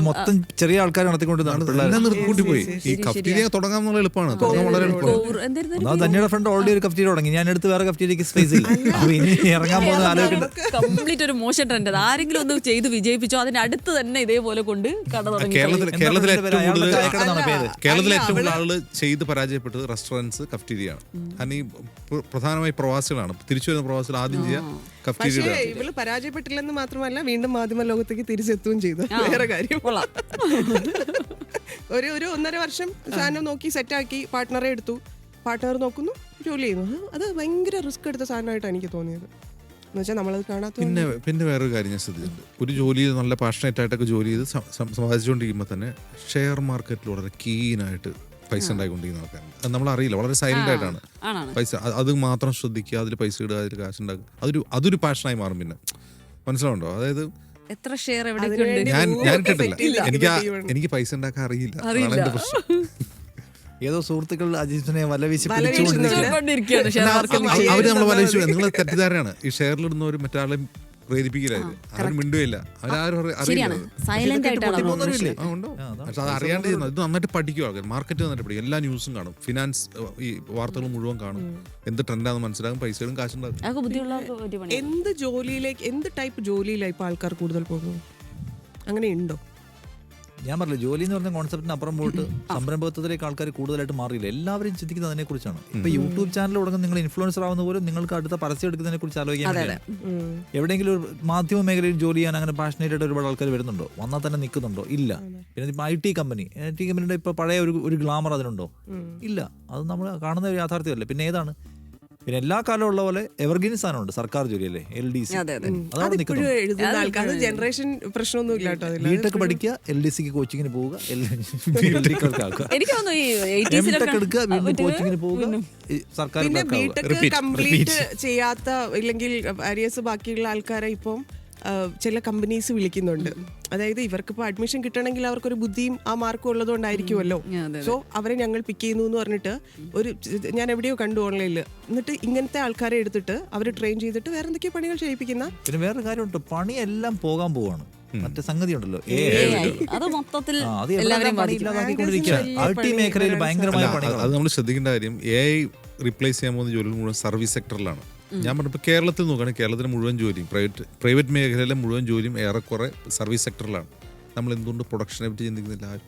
മൊത്തം ചെറിയ ആൾക്കാർ നടത്തിക്കൊണ്ട് എല്ലാം നിർത്തി പോയി. ഈ കഫ്റ്റീരിയ തുടങ്ങാൻ എന്നുള്ള എളുപ്പമാണ്, തുടങ്ങാൻ വളരെ എളുപ്പമാണ്. തന്നെയുടെ ഫ്രണ്ട് ഓൾറെഡി ഒരു കഫ്റ്റീരിയ തുടങ്ങി, ഞാൻ എടുത്ത് വേറെ കഫ്റ്റീരിയക്ക് സ്പേസ് ഇല്ല. അപ്പൊ ഇനി ഇറങ്ങാൻ പോകുന്ന ആലോചിക്കണ്ട. കംപ്ലീറ്റ് ഒരു മോശം ട്രെൻഡ്. ആരെങ്കിലും ഒന്ന് ചെയ്ത് വിജയിപ്പിച്ചോ അതിന്റെ അടുത്ത് തന്നെ ഇതേപോലെ കൊണ്ട് കട തുടങ്ങി. കേരളത്തിലെ പേര് ഏറ്റവും കൂടുതൽ ആളുകൾ ചെയ്ത് പരാജയപ്പെട്ടത് റെസ്റ്റോറൻറ്റ്സ്, കഫ്റ്റീരിയ ആണ്. കാരണം ഈ പ്രധാനമായി പ്രവാസികളാണ്, തിരിച്ചു വരുന്ന പ്രവാസികൾ ആദ്യം ചെയ്യുക കഫ്റ്റീരിയ. പക്ഷേ ഇവള് പരാജയപ്പെട്ടില്ലെന്ന് മാത്രമല്ല, വീണ്ടും മാധ്യമ ലോകത്തേക്ക് തിരിച്ചെത്തുകയും ചെയ്തു. വേറെ കാര്യം, ഒരു 1.5 വർഷം സാധനം നോക്കി സെറ്റാക്കി പാർട്ട്ണറെ എടുത്തു, പാർട്ട്ണർ നോക്കുന്നു, ജോലി ചെയ്യുന്നു. അത് ഭയങ്കര റിസ്ക് എടുത്ത സാധനമായിട്ടാണ് എനിക്ക് തോന്നിയത്. എന്നുവെച്ചാൽ നമ്മളത് കാണാത്ത. പിന്നെ വേറൊരു കാര്യം ഞാൻ ശ്രദ്ധിച്ചിട്ടുണ്ട്. ഒരു ജോലിയിൽ നല്ല പാഷനേറ്റ് ആയിട്ടൊക്കെ ജോലി ചെയ്ത് സമ്പാദിച്ചുകൊണ്ടിരിക്കുമ്പോൾ തന്നെ ഷെയർ മാർക്കറ്റിൽ വളരെ കീനായിട്ട് പൈസ ഉണ്ടായിക്കൊണ്ടിരിക്കുന്ന ആൾക്കാരുണ്ട്. അത് നമ്മൾ അറിയില്ല, വളരെ സൈലന്റ് ആയിട്ടാണ് പൈസ. അത് മാത്രം ശ്രദ്ധിക്കുക, അതിൽ പൈസ ഇടുക, അതിൽ കാശ് ഉണ്ടാക്കുക. അതൊരു പാഷനായി മാറും. പിന്നെ മനസ്സിലാവുണ്ടോ? അതായത് എത്ര ഷെയർ ഞാൻ ഇട്ടിട്ടില്ല, എനിക്ക് പൈസ ഉണ്ടാക്കാൻ അറിയില്ല, അതാണ് എന്റെ പ്രശ്നം. ഏതോ സുഹൃത്തുക്കൾ അജിത്തിനെ വലവീശി അവര് നമ്മളെ വലവിച്ചു. നിങ്ങൾ തെറ്റിദ്ധാരണയാണ്. ഈ ഷെയറിലിടുന്നവർ മറ്റാളെ പ്രേരിപ്പിക്കില്ലായിരുന്നു, ആരും മിണ്ടുകയില്ല, അവരാരും അറിയില്ല. പക്ഷെ അത് അറിയാണ്ട് ചെയ്യുന്നത്. ഇത് നന്നായിട്ട് പഠിക്കും ആൾക്കാർ, മാർക്കറ്റ് നന്നായിട്ട് പഠിക്കും, എല്ലാ ന്യൂസും കാണും, ഫിനാൻസ് ഈ വാർത്തകൾ മുഴുവൻ കാണും, എന്ത് ട്രെൻഡാണെന്ന് മനസ്സിലാകും, പൈസകളും കാശുണ്ടാകും. എന്ത് ജോലിയിലേക്ക്, എന്ത് ടൈപ്പ് ജോലിയിലാണ് ഇപ്പൊ ആൾക്കാർ കൂടുതൽ പോകുന്നത്? അങ്ങനെ ഉണ്ടോ? ഞാൻ പറഞ്ഞില്ല, ജോലി എന്ന് പറഞ്ഞ കോൺസെപ്റ്റിന് അപ്പുറം പോയിട്ട് സംരംഭത്വത്തിലേക്ക് ആൾക്കാർ കൂടുതലായിട്ട് മാറിയില്ല. എല്ലാവരും ചിന്തിക്കുന്നത് അതിനെ കുറിച്ചാണ്. ഇപ്പൊ യൂട്യൂബ് ചാനൽ തുടങ്ങുന്ന നിങ്ങൾ ഇൻഫ്ലുവൻസർ ആവുന്ന പോലും നിങ്ങൾക്ക് അടുത്ത പരസ്യം എടുക്കുന്നതിനെ കുറിച്ച് ആലോചിക്കാൻ പറ്റില്ല. എവിടെയെങ്കിലും ഒരു മാധ്യമ മേഖലയിൽ ജോലി ചെയ്യാൻ അങ്ങനെ പാഷനേറ്റ് ആയിട്ട് ഒരുപാട് ആൾക്കാർ വരുന്നുണ്ടോ? വന്നാൽ തന്നെ നിൽക്കുന്നുണ്ടോ? ഇല്ല. പിന്നെ ഇപ്പൊ ഐ ടി കമ്പനിയുടെ ഇപ്പൊ പഴയ ഒരു ഗ്ലാമർ അതിനുണ്ടോ? ഇല്ല. അത് നമ്മൾ കാണുന്ന ഒരു യാഥാർത്ഥ്യമല്ല. പിന്നെ ഏതാണ്? പിന്നെ എല്ലാ കാലവും ഉള്ള പോലെ എവർഗ്രീൻ സാധനമുണ്ട്, സർക്കാർ ജോലിയല്ലേ, LDC. ബിടെക് പഠിക്കുക, LDC കോച്ചിങ്ങിന് പോവുക, കോച്ചിങ്ങിന് പോവുക, സർക്കാർ കംപ്ലീറ്റ് ചെയ്യാത്ത ഇല്ലെങ്കിൽ അരിയസ് ബാക്കിയുള്ള ആൾക്കാരെ ഇപ്പം ചില കമ്പനീസ് വിളിക്കുന്നുണ്ട്. അതായത് ഇവർക്കിപ്പോൾ അഡ്മിഷൻ കിട്ടണമെങ്കിൽ അവർക്കൊരു ബുദ്ധിയും ആ മാർക്കും ഉള്ളതുകൊണ്ടായിരിക്കുമല്ലോ. സോ അവരെ ഞങ്ങൾ പിക്ക് ചെയ്യുന്നു എന്ന് പറഞ്ഞിട്ട് ഞാൻ എവിടെയോ കണ്ടു ഓൺലൈനിൽ. എന്നിട്ട് ഇങ്ങനത്തെ ആൾക്കാരെ എടുത്തിട്ട് അവർ ട്രെയിൻ ചെയ്തിട്ട് വേറെ എന്തൊക്കെയോ പണികൾ ചെയ്യിപ്പിക്കുന്ന. പിന്നെ വേറെ കാര്യമുണ്ട്, പണിയെല്ലാം പോകാൻ പോവാണ്. മറ്റേ സംഗതി ഉണ്ടല്ലോ, അത് മൊത്തത്തിൽ ഐടി മേഖലയിൽ ഭയങ്കരമായ പണികൾ. അത് നമ്മൾ ശ്രദ്ധിക്കേണ്ട കാര്യം, AI റീപ്ലേസ് ചെയ്യാൻ പോകുന്ന ജോലികൾ മുഴുവൻ സർവീസ് സെക്ടറിലാണ്. ഞാൻ പറഞ്ഞപ്പോൾ കേരളത്തിൽ നോക്കുകയാണെങ്കിൽ കേരളത്തിലെ മുഴുവൻ ജോലിയും പ്രൈവറ്റ് മേഖലയിലെ മുഴുവൻ ജോലിയും ഏറെക്കുറെ സർവീസ് സെക്ടറിലാണ്. നമ്മൾ എന്തുകൊണ്ട് പ്രൊഡക്ഷനെ പറ്റി ചിന്തിക്കുന്നില്ല ആരും?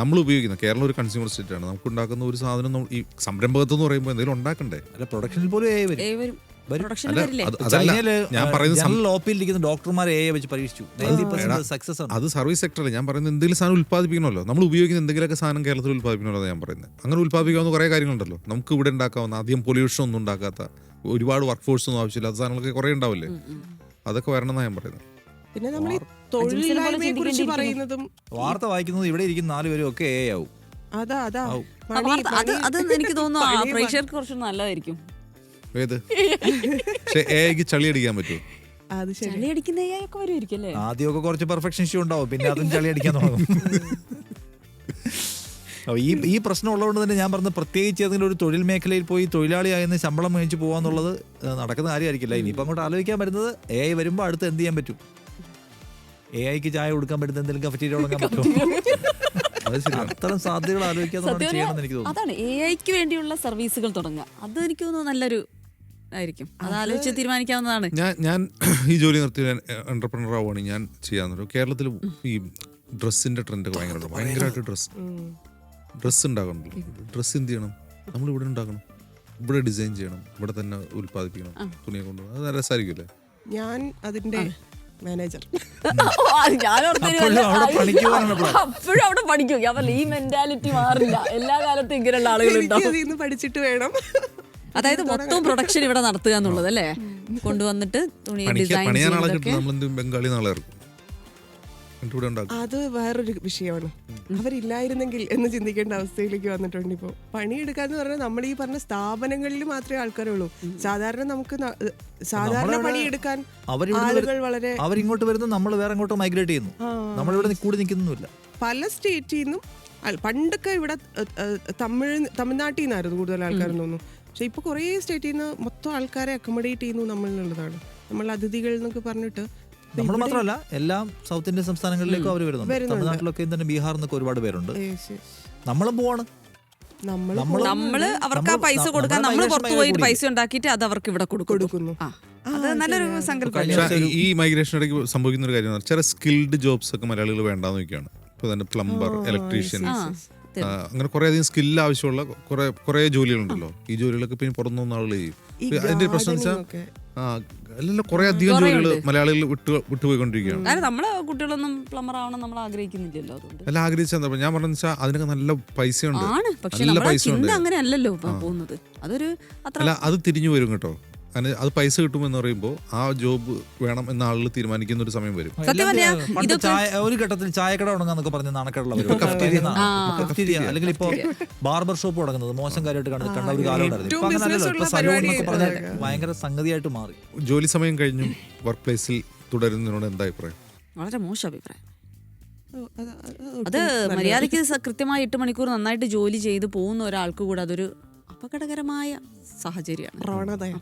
നമ്മൾ ഉപയോഗിക്കുന്ന കേരളം ഒരു കൺസ്യൂമർ സ്റ്റേറ്റ് ആണ്. നമുക്ക് ഉണ്ടാക്കുന്ന ഒരു സാധനം ഈ സംരംഭകത്വം എന്ന് പറയുമ്പോൾ എന്തെങ്കിലും ഉണ്ടാക്കണ്ടേ? അല്ല, പ്രൊഡക്ഷനിൽ പോലും ഞാൻ പറയുന്നത് ഡോക്ടർമാരെ വെച്ച് പരീക്ഷിച്ചു, സക്സസ്. അത് സർവീസ് സെക്ടറല്ല ഞാൻ പറയുന്നത്. എന്തെങ്കിലും സാധനം ഉൽപ്പാദിപ്പിക്കണമല്ലോ, നമ്മൾ ഉപയോഗിക്കുന്ന എന്തെങ്കിലുമൊക്കെ സാധനം കേരളത്തിൽ ഉൽപ്പാദിപ്പിക്കണമല്ലോ ഞാൻ പറയുന്നത്. അങ്ങനെ ഉൽപ്പാദിപ്പിക്കാവുന്ന കുറേ കാര്യങ്ങളുണ്ടല്ലോ നമുക്ക് ഇവിടെ ഉണ്ടാക്കാവുന്ന. അധികം പൊല്യൂഷൻ ഒന്നും ഉണ്ടാക്കാത്ത, ഒരുപാട് വർക്ക് ഫോഴ്സ് ഒന്നും ആവശ്യമില്ലാത്ത സാധനങ്ങളൊക്കെ കുറേ ഉണ്ടാവില്ലേ? അതൊക്കെ വരണം എന്നാണ് ഞാൻ പറയുന്നത്. പിന്നെ നമ്മൾ ഈ തൊഴിലില്ലായ്മയെ കുറിച്ച് പറയുന്നതും വാർത്ത വായിക്കുന്നത് ഇവിടെ ഇരിക്കുന്ന 4 പേരും ഒക്കെ AI ആവും. അത് എനിക്ക് തോന്നുന്നു പ്രേക്ഷകർക്ക് കുറച്ച് നല്ലതായിരിക്കും. ഏത്? പക്ഷെ AIക്ക് ചളി അടിക്കാൻ പറ്റുമോ? ആദ്യമൊക്കെ കുറച്ച് പെർഫെക്ഷൻ ഇഷ്യൂ ഉണ്ടാവും, പിന്നെ അതും ചളി അടിക്കാൻ തുടങ്ങും. ഈ പ്രശ്നം ഉള്ളതുകൊണ്ട് തന്നെ ഞാൻ പറഞ്ഞത്, പ്രത്യേകിച്ച് ഏതെങ്കിലും ഒരു തൊഴിൽ മേഖലയിൽ പോയി തൊഴിലാളിയായെന്ന് ശമ്പളം മേടിച്ച് പോകാന്നുള്ളത് നടക്കുന്ന കാര്യമായിരിക്കില്ല. ഇനിയിപ്പോൾ അങ്ങോട്ട് ആലോചിക്കാൻ വരുന്നത്, AI വരുമ്പോൾ അടുത്ത് എന്ത് ചെയ്യാൻ പറ്റും? AIക്ക് ചായ കൊടുക്കാൻ പറ്റുന്ന എന്തെങ്കിലും കഫറ്റീരിയ തുടങ്ങാൻ പറ്റുമോ? അത് ശരിയാണ്. അത്തരം സാധ്യതകൾ ആലോചിക്കാതെ ചെയ്യണമെന്ന് എനിക്ക് തോന്നുന്നു. അതാണ് AI-ക്ക് വേണ്ടിയുള്ള സർവീസുകൾ തുടങ്ങുക. അത് എനിക്ക് തോന്നുന്നു നല്ലൊരു ആയിരിക്കും. അത് ആലോചിച്ച് തീരുമാനിക്കാവുന്നതാണ്. ഞാൻ ഈ ജോലി നിർത്തി എന്റർപ്രണർ ആവുകയാണെങ്കിൽ ഞാൻ ചെയ്യാവുന്ന കേരളത്തിൽ ഈ ഡ്രസ്സിന്റെ ട്രെൻഡ് ഭയങ്കരമായിട്ട് ഡ്രസ്സ് ഉണ്ടാക്കണമല്ലോ. ഡ്രസ്സ് എന്ത് ചെയ്യണം? നമ്മൾ ഇവിടെ ഉണ്ടാക്കണം, ഇവിടെ ഡിസൈൻ ചെയ്യണം, ഇവിടെ തന്നെ ഉൽപ്പാദിപ്പിക്കണം, തുണിയെ കൊണ്ടുപോകണം. അത് രസമായിരിക്കുമല്ലേ? ഞാൻ അതിന്റെ മാനേജർ. അപ്പോഴും അവിടെ പഠിക്കും. ഞാൻ പറഞ്ഞ ഈ മെന്റാലിറ്റി മാറില്ല. എല്ലാ കാലത്തും ഇങ്ങനെയുള്ള ആളുകളുണ്ടാവും. അതിന്ന് പഠിച്ചിട്ട് വേണം. അതായത് മൊത്തം പ്രൊഡക്ഷൻ ഇവിടെ നടത്തുക എന്നുള്ളത് അല്ലേ? കൊണ്ടുവന്നിട്ട് തുണി ഡിസൈൻ പണിയാൻ ആളെ കിട്ടും. നമ്മളെന്തും ബംഗാളി നാളെ ഇറക്കും, ഇവിടെ ഉണ്ടാക്കും. അത് വേറൊരു വിഷയമാണ്. അവരില്ലായിരുന്നെങ്കിൽ എന്ന് ചിന്തിക്കേണ്ട അവസ്ഥയിലേക്ക് വന്നിട്ടുണ്ട്. ഇപ്പോൾ പണിയെടുക്കാന്ന് പറഞ്ഞാൽ നമ്മൾ ഈ പറഞ്ഞ സ്ഥാപനങ്ങളിൽ മാത്രമേ ആൾക്കാരുള്ളൂ. സാധാരണ നമുക്ക് സാധാരണ പണിയെടുക്കാൻ ആളുകൾ വളരെ അവരിങ്ങോട്ട് വരുന്നു, നമ്മൾ വേറെ അങ്ങോട്ട് മൈഗ്രേറ്റ് ചെയ്യുന്നു. നമ്മളിവിടെ കൂടി നിൽക്കുന്നില്ല. പല സ്റ്റേറ്റിൽ നിന്നും പണ്ടൊക്കെ ഇവിടെ തമിഴ്നാട്ടിൽ നിന്നായിരുന്നു കൂടുതൽ ആൾക്കാരെന്ന് തോന്നുന്നു. പക്ഷെ ഇപ്പൊ കുറേ സ്റ്റേറ്റിൽ നിന്ന് മൊത്തം ആൾക്കാരെ അക്കോമഡേറ്റ് ചെയ്യുന്നു നമ്മളിലുള്ളതാണ്. നമ്മൾ അതിഥികൾ എന്നൊക്കെ പറഞ്ഞിട്ട് നമ്മൾ മാത്രമല്ല എല്ലാ സൗത്ത് ഇന്ത്യൻ സംസ്ഥാനങ്ങളിലേക്കും അവർ വരുന്നുണ്ട്. തമിഴ്നാട്ടിലൊക്കെ തന്നെ ബീഹാറിൽ നിന്നൊക്കെ ഒരുപാട് പേരുണ്ട്. നമ്മളും പോവാണ്. നമ്മള് അവർക്ക് ആ പൈസ കൊടുക്കാൻ നമ്മൾ പുറത്തു പോയിട്ട് പൈസ ഉണ്ടാക്കിയിട്ട് അത് അവർക്ക് ഇവിടെ കൊടുക്കുന്നു. അത് നല്ലൊരു സങ്കല്പം. ഈ മൈഗ്രേഷൻ ഇടയ്ക്ക് സംഭവിക്കുന്ന ഒരു കാര്യം, ചില സ്കിൽഡ് ജോബ്സ് ഒക്കെ മലയാളികൾ വേണ്ടാന്ന് വെക്കുകയാണ്. ഇപ്പൊ തന്നെ പ്ലംബർ, ഇലക്ട്രീഷ്യൻ, അങ്ങനെ കുറെ അധികം സ്കില്ല് ആവശ്യമുള്ള കുറെ ജോലികളുണ്ടല്ലോ. ഈ ജോലികളൊക്കെ പിന്നെ പുറത്തുനിന്ന് ആളുകൾ ചെയ്യും. അതിന്റെ പ്രശ്നം വെച്ചാൽ അല്ലല്ലോ, കുറെ അധികം ജോലികൾ മലയാളികൾ വിട്ടുപോയിക്കൊണ്ടിരിക്കുകയാണ്. കാരണം നമ്മളെ കുട്ടികളൊന്നും പ്ലംബർ ആവണം നമ്മൾ ആഗ്രഹിക്കുന്നില്ലല്ലോ. അതുകൊണ്ട് അല്ല, ആഗ്രഹിച്ചാൽ ഞാൻ പറഞ്ഞ വെച്ചാൽ അതിനൊക്കെ നല്ല പൈസയുണ്ട്. പക്ഷെ അങ്ങനെ അല്ലല്ലോ പോകുന്നത്. അതൊരു അല്ല, അത് തിരിഞ്ഞു വരും കേട്ടോ. അത് പൈസ കിട്ടുമെന്ന് പറയുമ്പോൾ ആ ജോബ് വേണം എന്ന ആളുകൾ തീരുമാനിക്കുന്ന ഒരു സമയം വരും. ഒരു ഘട്ടത്തിൽ ചായക്കട തുടങ്ങാന്നൊക്കെ പറഞ്ഞ് നാണക്കേടുള്ള അല്ലെങ്കിൽ ഇപ്പൊ ബാർബർ ഷോപ്പ് തുടങ്ങുന്നത് മോശം കാര്യമായിട്ട് കണ്ട ഒരു കാലം ഉണ്ടായിരുന്നു. ഇപ്പൊ അങ്ങനെയല്ലോ. ഇപ്പൊ സലൂൺ എന്നൊക്കെ പറഞ്ഞാൽ ഭയങ്കര സംഗതിയായിട്ട് മാറി. ജോലി സമയം കഴിഞ്ഞും വർക്ക് പ്ലേസിൽ തുടരുന്നതിനോട് എന്താ അഭിപ്രായം? വളരെ മോശം അഭിപ്രായം. അത് മര്യാദയ്ക്ക് കൃത്യമായി 8 മണിക്കൂർ നന്നായിട്ട് ജോലി ചെയ്ത് പോകുന്ന ഒരാൾക്ക് കൂടെ അതൊരു അപകടകരമായ സാഹചര്യമാണ്,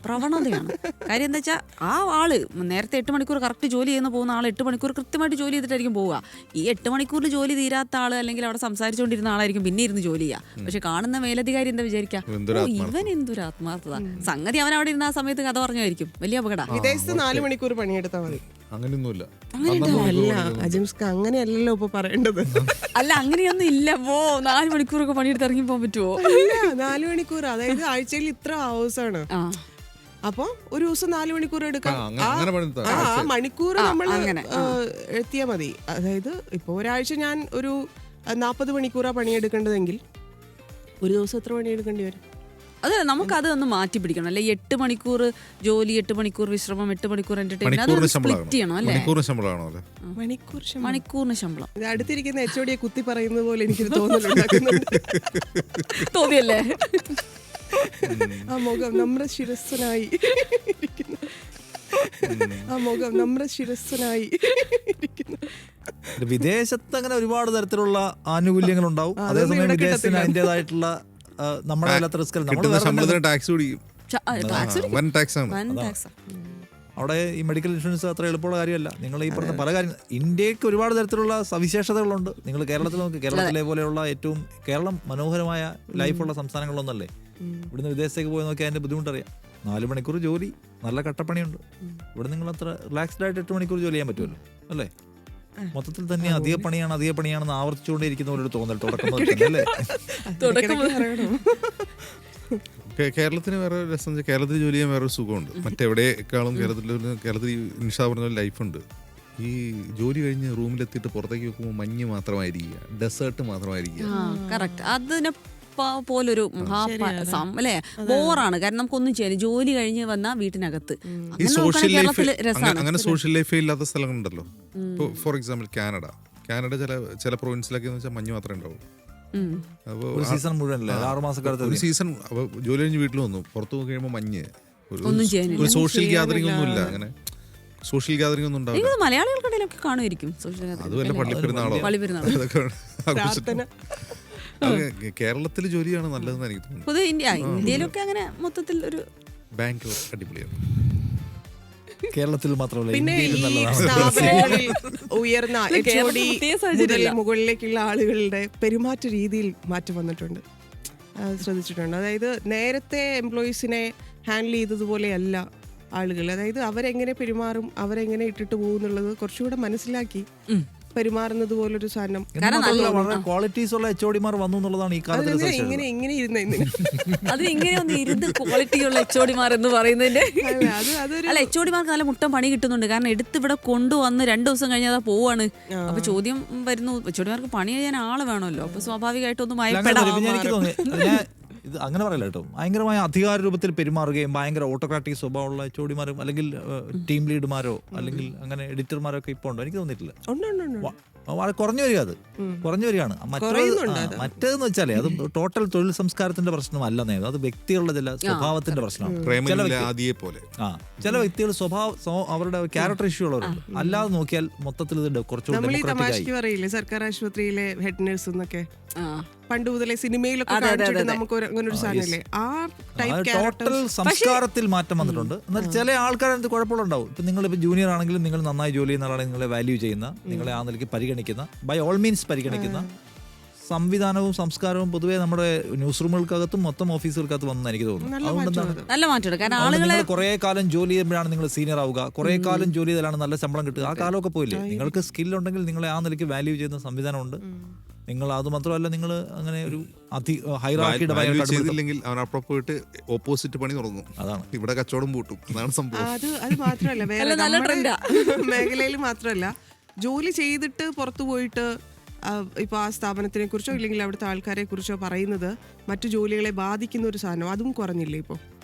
പ്രവണതയാണ്. കാര്യം എന്താ വെച്ചാൽ ആ ആള് നേരത്തെ 8 മണിക്കൂർ കറക്റ്റ് ജോലി ചെയ്യുന്ന പോകുന്ന ആൾ 8 മണിക്കൂർ കൃത്യമായിട്ട് ജോലി ചെയ്തിട്ടായിരിക്കും പോവുക. ഈ 8 മണിക്കൂറിൽ ജോലി തീരാത്ത ആള് അല്ലെങ്കിൽ അവിടെ സംസാരിച്ചുകൊണ്ടിരുന്ന ആളായിരിക്കും പിന്നെ ഇരുന്ന് ജോലി ചെയ്യുക. പക്ഷെ കാണുന്ന മേലധികാരി എന്താ വിചാരിക്കുക, ഇവൻ എന്തൊരു ആത്മാർത്ഥത. സംഗതി അവൻ അവിടെ ഇരുന്ന ആ സമയത്ത് കഥ പറഞ്ഞായിരിക്കും. വലിയ അപകടം. വിദേശത്ത് 4 മണിക്കൂർ പണിയെടുത്താൽ മതി. അങ്ങനെയൊന്നുമില്ല. അങ്ങനെയല്ലല്ലോ ഇപ്പൊ പറയേണ്ടത്. അല്ല, അങ്ങനെയൊന്നും ഇല്ല. 4 മണിക്കൂറൊക്കെ പണിയെടുത്ത് ഇറങ്ങി പോകാൻ പറ്റുമോ? 4 മണിക്കൂർ, അതായത് ആഴ്ചയിൽ ഇത്ര ഹവേഴ്സ് ആണ്. അപ്പൊ ഒരു ദിവസം 4 മണിക്കൂർ എടുക്കാം. ആ മണിക്കൂർ നമ്മൾ എത്തിയാൽ മതി. അതായത് ഇപ്പൊ ഒരാഴ്ച ഞാൻ ഒരു 40 മണിക്കൂറാ പണിയെടുക്കേണ്ടതെങ്കിൽ ഒരു ദിവസം എത്ര പണിയെടുക്കേണ്ടി വരും? അത് നമുക്കത് ഒന്ന് മാറ്റി പിടിക്കണം. അല്ലെ 8 മണിക്കൂർ ജോലി, 8 മണിക്കൂർ വിശ്രമം, 8 മണിക്കൂർ എന്റർടൈൻമെന്റ് സ്പ്ലിറ്റ് ചെയ്യണം. അല്ലേ? മണിക്കൂറിന് ശമ്പളം. അടുത്തിരിക്കുന്ന HOD കുത്തി പറയുന്നത് പോലെ എനിക്കൊരു തോന്നലുണ്ടാക്കുന്നുണ്ട്. തോന്നിയല്ലേ? ആ മുഖം നമ്മുടെ ശിരസ്സനായി ഇരിക്കുന്നു. ആ മുഖം നമ്മുടെ ശിരസ്സനായി ഇരിക്കുന്നു. വിദേശത്ത് അങ്ങനെ ഒരുപാട് തരത്തിലുള്ള ആനുകൂല്യങ്ങൾ ഉണ്ടാവും. അതേസമയം വിദേശത്തിന് അതിൻ്റെതായിട്ടുള്ള നമ്മുടെ അവിടെ ഈ മെഡിക്കൽ ഇൻഷുറൻസ് അത്ര എളുപ്പമുള്ള കാര്യമല്ല. നിങ്ങൾ ഈ പറഞ്ഞ പല കാര്യങ്ങൾ ഇന്ത്യക്ക് ഒരുപാട് തരത്തിലുള്ള സവിശേഷതകളുണ്ട്. നിങ്ങൾ കേരളത്തിൽ നോക്ക്, കേരളത്തിലെ പോലെയുള്ള ഏറ്റവും കേരളം മനോഹരമായ ലൈഫുള്ള സംസ്ഥാനങ്ങളൊന്നല്ലേ. ഇവിടുന്ന് വിദേശത്തേക്ക് പോയി നോക്കി അതിന്റെ ബുദ്ധിമുട്ടറിയാം. 4 മണിക്കൂർ ജോലി, നല്ല കട്ടപ്പണിയുണ്ട്. ഇവിടെ നിങ്ങൾ അത്ര റിലാക്സ്ഡ് ആയിട്ട് 8 മണിക്കൂർ ജോലി ചെയ്യാൻ പറ്റുമല്ലോ അല്ലേ? മൊത്തത്തിൽ തന്നെ അധിക പണിയാണെന്ന് ആവർത്തിച്ചുകൊണ്ടേയിരിക്കുന്ന പോലെ ഒരു തോന്നൽ തുടക്കം കേരളത്തിന് വേറെ രസം, കേരളത്തിൽ ജോലി ചെയ്യാൻ വേറൊരു സുഖമുണ്ട്. മറ്റെവിടെക്കാളും കേരളത്തിൽ നിഷാ പറഞ്ഞ ലൈഫുണ്ട്. ഈ ജോലി കഴിഞ്ഞ് റൂമിലെത്തിയിട്ട് പുറത്തേക്ക് നോക്കുമ്പോൾ മഞ്ഞ് മാത്രമായിരിക്കുക, ഡെസേർട്ട് മാത്രമായിരിക്കുക. അതിനെ പോലൊരു അല്ലേ ബോറാണ്. കാരണം നമുക്കൊന്നും ചെയ്യാൻ ജോലി കഴിഞ്ഞ് വന്നാൽ വീട്ടിനകത്ത് ഈ സോഷ്യൽ ലൈഫ്, അങ്ങനെ സോഷ്യൽ ലൈഫേ ഇല്ലാത്ത സ്ഥലങ്ങളുണ്ടല്ലോ. ഇപ്പോൾ ഫോർ എക്സാമ്പിൾ കാനഡ ചില പ്രൊവിൻസിലൊക്കെ വെച്ചാൽ മഞ്ഞ് മാത്രമേ ഉണ്ടാവും. ഒരു സീസൺ മുഴുവൻ 6 മാസക്കാലത്ത് ഒരു സീസൺ ജോലി കഴിഞ്ഞ് വീട്ടിൽ വന്നു, പുറത്തു പോയി കഴിയുമ്പോൾ മഞ്ഞ്, ഒരു സോഷ്യൽ ഗ്യാതറിംഗ് ഒന്നും ഇല്ല. അങ്ങനെ സോഷ്യൽ ഗ്യാതറിംഗ് ഒന്നും ഉണ്ടാവില്ല. മലയാളികൾക്കിടയിലൊക്കെ കാണുമായിരിക്കും. അതുമല്ല പള്ളിപ്പെരുന്നാളോ കേരളത്തിൽ ജോലിയാണ് നല്ലതെന്ന് എനിക്ക് തോന്നുന്നു. ഇന്ത്യയിലൊക്കെ അങ്ങനെ മൊത്തത്തിൽ ഒരു ബാംഗ്ലൂർ അടിപൊളിയാണ്. കേരളത്തിൽ മാത്രമല്ല പിന്നെ ഇന്ത്യയിൽ ഈ നല്ലതാണ്. സ്ഥാപനങ്ങളിൽ ഉയർന്ന കേരളത്തിൽ HOD പ്രത്യേക സാഹചര്യമില്ല. മുതൽ മുകളിലേക്കുള്ള ആളുകളുടെ പെരുമാറ്റ രീതിയിൽ മാറ്റം വന്നിട്ടുണ്ട്. ശ്രദ്ധിച്ചിട്ടുണ്ട്. അതായത് നേരത്തെ എംപ്ലോയീസിനെ ഹാൻഡിൽ ചെയ്തതുപോലെയല്ല ആളുകൾ. അതായത് അവരെങ്ങനെ പെരുമാറും, അവരെങ്ങനെ ഇട്ടിട്ട് പോകും എന്നുള്ളത് കുറച്ചുകൂടെ മനസ്സിലാക്കി പെരുമാറുന്നത് പോലൊരു സാധനം. വളരെ ക്വാളിറ്റീസ് ഉള്ള HOD-മാർ വന്നു എന്നുള്ളതാണ് ഈ കാലത്ത് അതെന്താ ഇങ്ങനെ ഇങ്ങനെ ഇരുന്ന അത് ഇങ്ങനെ ഒന്ന് ഇരുന്ന് ക്വാളിറ്റിയുള്ള HOD-മാർ എന്ന് പറയുന്നതിന്റെ അതൊരു അല്ല, HOD-മാർക്ക് നല്ല മുട്ടം പണി കിട്ടുന്നുണ്ട്. കാരണം എടുത്ത് ഇവിടെ കൊണ്ടുവന്ന് 2 ദിവസം കഴിഞ്ഞാൽ അതാ പോവാണ്. അപ്പൊ ചോദ്യം വരുന്നു, HOD-മാർക്ക് പണി ചെയ്യാൻ ആള് വേണമല്ലോ. അപ്പൊ സ്വാഭാവികമായിട്ടൊന്ന് മയപ്പെടാം. എനിക്ക് തോന്നി ഇത് അങ്ങനെ പറയല്ല കേട്ടോ. ഭയങ്കരമായ അധികാര രൂപത്തിൽ പെരുമാറുകയും ഭയങ്കര ഓട്ടോക്രാറ്റിക് സ്വഭാവമുള്ള HOD-മാരും അല്ലെങ്കിൽ ടീം ലീഡുമാരോ അല്ലെങ്കിൽ അങ്ങനെ എഡിറ്റർമാരോ ഒക്കെ ഇപ്പോൾ ഉണ്ടോ? എനിക്ക് തോന്നിയിട്ടില്ല. വളരെ കുറഞ്ഞു വരിക, അത് കുറഞ്ഞു വരികയാണ്. മറ്റേതെന്ന് വെച്ചാലേ അത് ടോട്ടൽ തൊഴിൽ സംസ്കാരത്തിന്റെ പ്രശ്നമല്ല, അത് വ്യക്തികളുടെ ചില സ്വഭാവത്തിന്റെ പ്രശ്നമാണ്. ചില വ്യക്തികൾ അവരുടെ ക്യാരക്ടർ ഇഷ്യൂ ഉള്ളവരുണ്ട്. അല്ലാതെ നോക്കിയാൽ മൊത്തത്തിൽ ഇത് കുറച്ചുകൂടി തമാശക്ക് പറയില്ലേ സർക്കാർ ആശുപത്രിയിലെ ഹെഡ് നേഴ്സ് എന്നൊക്കെ പണ്ട് മുതലേ സിനിമയിലൊക്കെ കാണിച്ചിട്ട് നമുക്ക് അങ്ങനെ ഒരു സാധനമില്ലേ, ആ ടൈപ്പ് ടോട്ടൽ സംസ്കാരത്തിൽ മാറ്റം വന്നിട്ടുണ്ട്. എന്നാൽ ചില ആൾക്കാരത് കുഴപ്പമുണ്ടാവും. ഇപ്പൊ നിങ്ങളിപ്പോ ജൂനിയർ ആണെങ്കിലും നിങ്ങൾ നന്നായി ജോലി ചെയ്യുന്ന ആളാണ്, നിങ്ങളെ വാല്യൂ ചെയ്യുന്ന, നിങ്ങളെ ആ നിലയ്ക്ക് പരിഗണിക്കുന്ന, ബൈ ഓൾ മീൻസ് പരിഗണിക്കുന്ന സംവിധാനവും സംസ്കാരവും പൊതുവേ നമ്മുടെ ന്യൂസ് റൂമുകൾക്കകത്തും മൊത്തം ഓഫീസുകൾക്കകത്ത് വന്നെന്ന് എനിക്ക് തോന്നുന്നു. അതുകൊണ്ടാണ് നല്ല മാറ്റം. കാരണം ആളുകളെ കുറെ കാലം ജോലി ചെയ്യുമ്പോഴാണ് നിങ്ങൾ സീനിയർ ആവുക, കുറെ കാലം ജോലി ചെയ്താലാണ് നല്ല ശമ്പളം കിട്ടുക. ആ കാലമൊക്കെ പോയില്ലേ? നിങ്ങൾക്ക് സ്കിൽ ഉണ്ടെങ്കിൽ നിങ്ങളെ ആ നിലയ്ക്ക് വാല്യൂ ചെയ്യുന്ന സംവിധാനമുണ്ട്. നിങ്ങൾ അത് മാത്രമല്ല, നിങ്ങൾ അങ്ങനെ ഒരു ഹൈറാർക്കിയുടെ ചെയ്തില്ലെങ്കിൽ അവൻ അപ്പുറം പോയിട്ട് ഓപ്പോസിറ്റ് പണി തുടങ്ങും. അതാണ് ഇവിടെ കച്ചവടം പൂട്ടും. അതാണ് സംഭവം. അത് മാത്രമല്ല, വേറെ മേഖലയിൽ മാത്രമല്ല, ജോലി ചെയ്തിട്ട് പുറത്തു പോയിട്ട് ഇപ്പൊ ആ സ്ഥാപനത്തിനെ കുറിച്ചോ ഇല്ലെങ്കിൽ അവിടുത്തെ ആൾക്കാരെ കുറിച്ചോ പറയുന്നത് മറ്റു ജോലികളെ ബാധിക്കുന്ന ഒരു സാധനം അതും കുറഞ്ഞില്ലേ ഇപ്പൊ?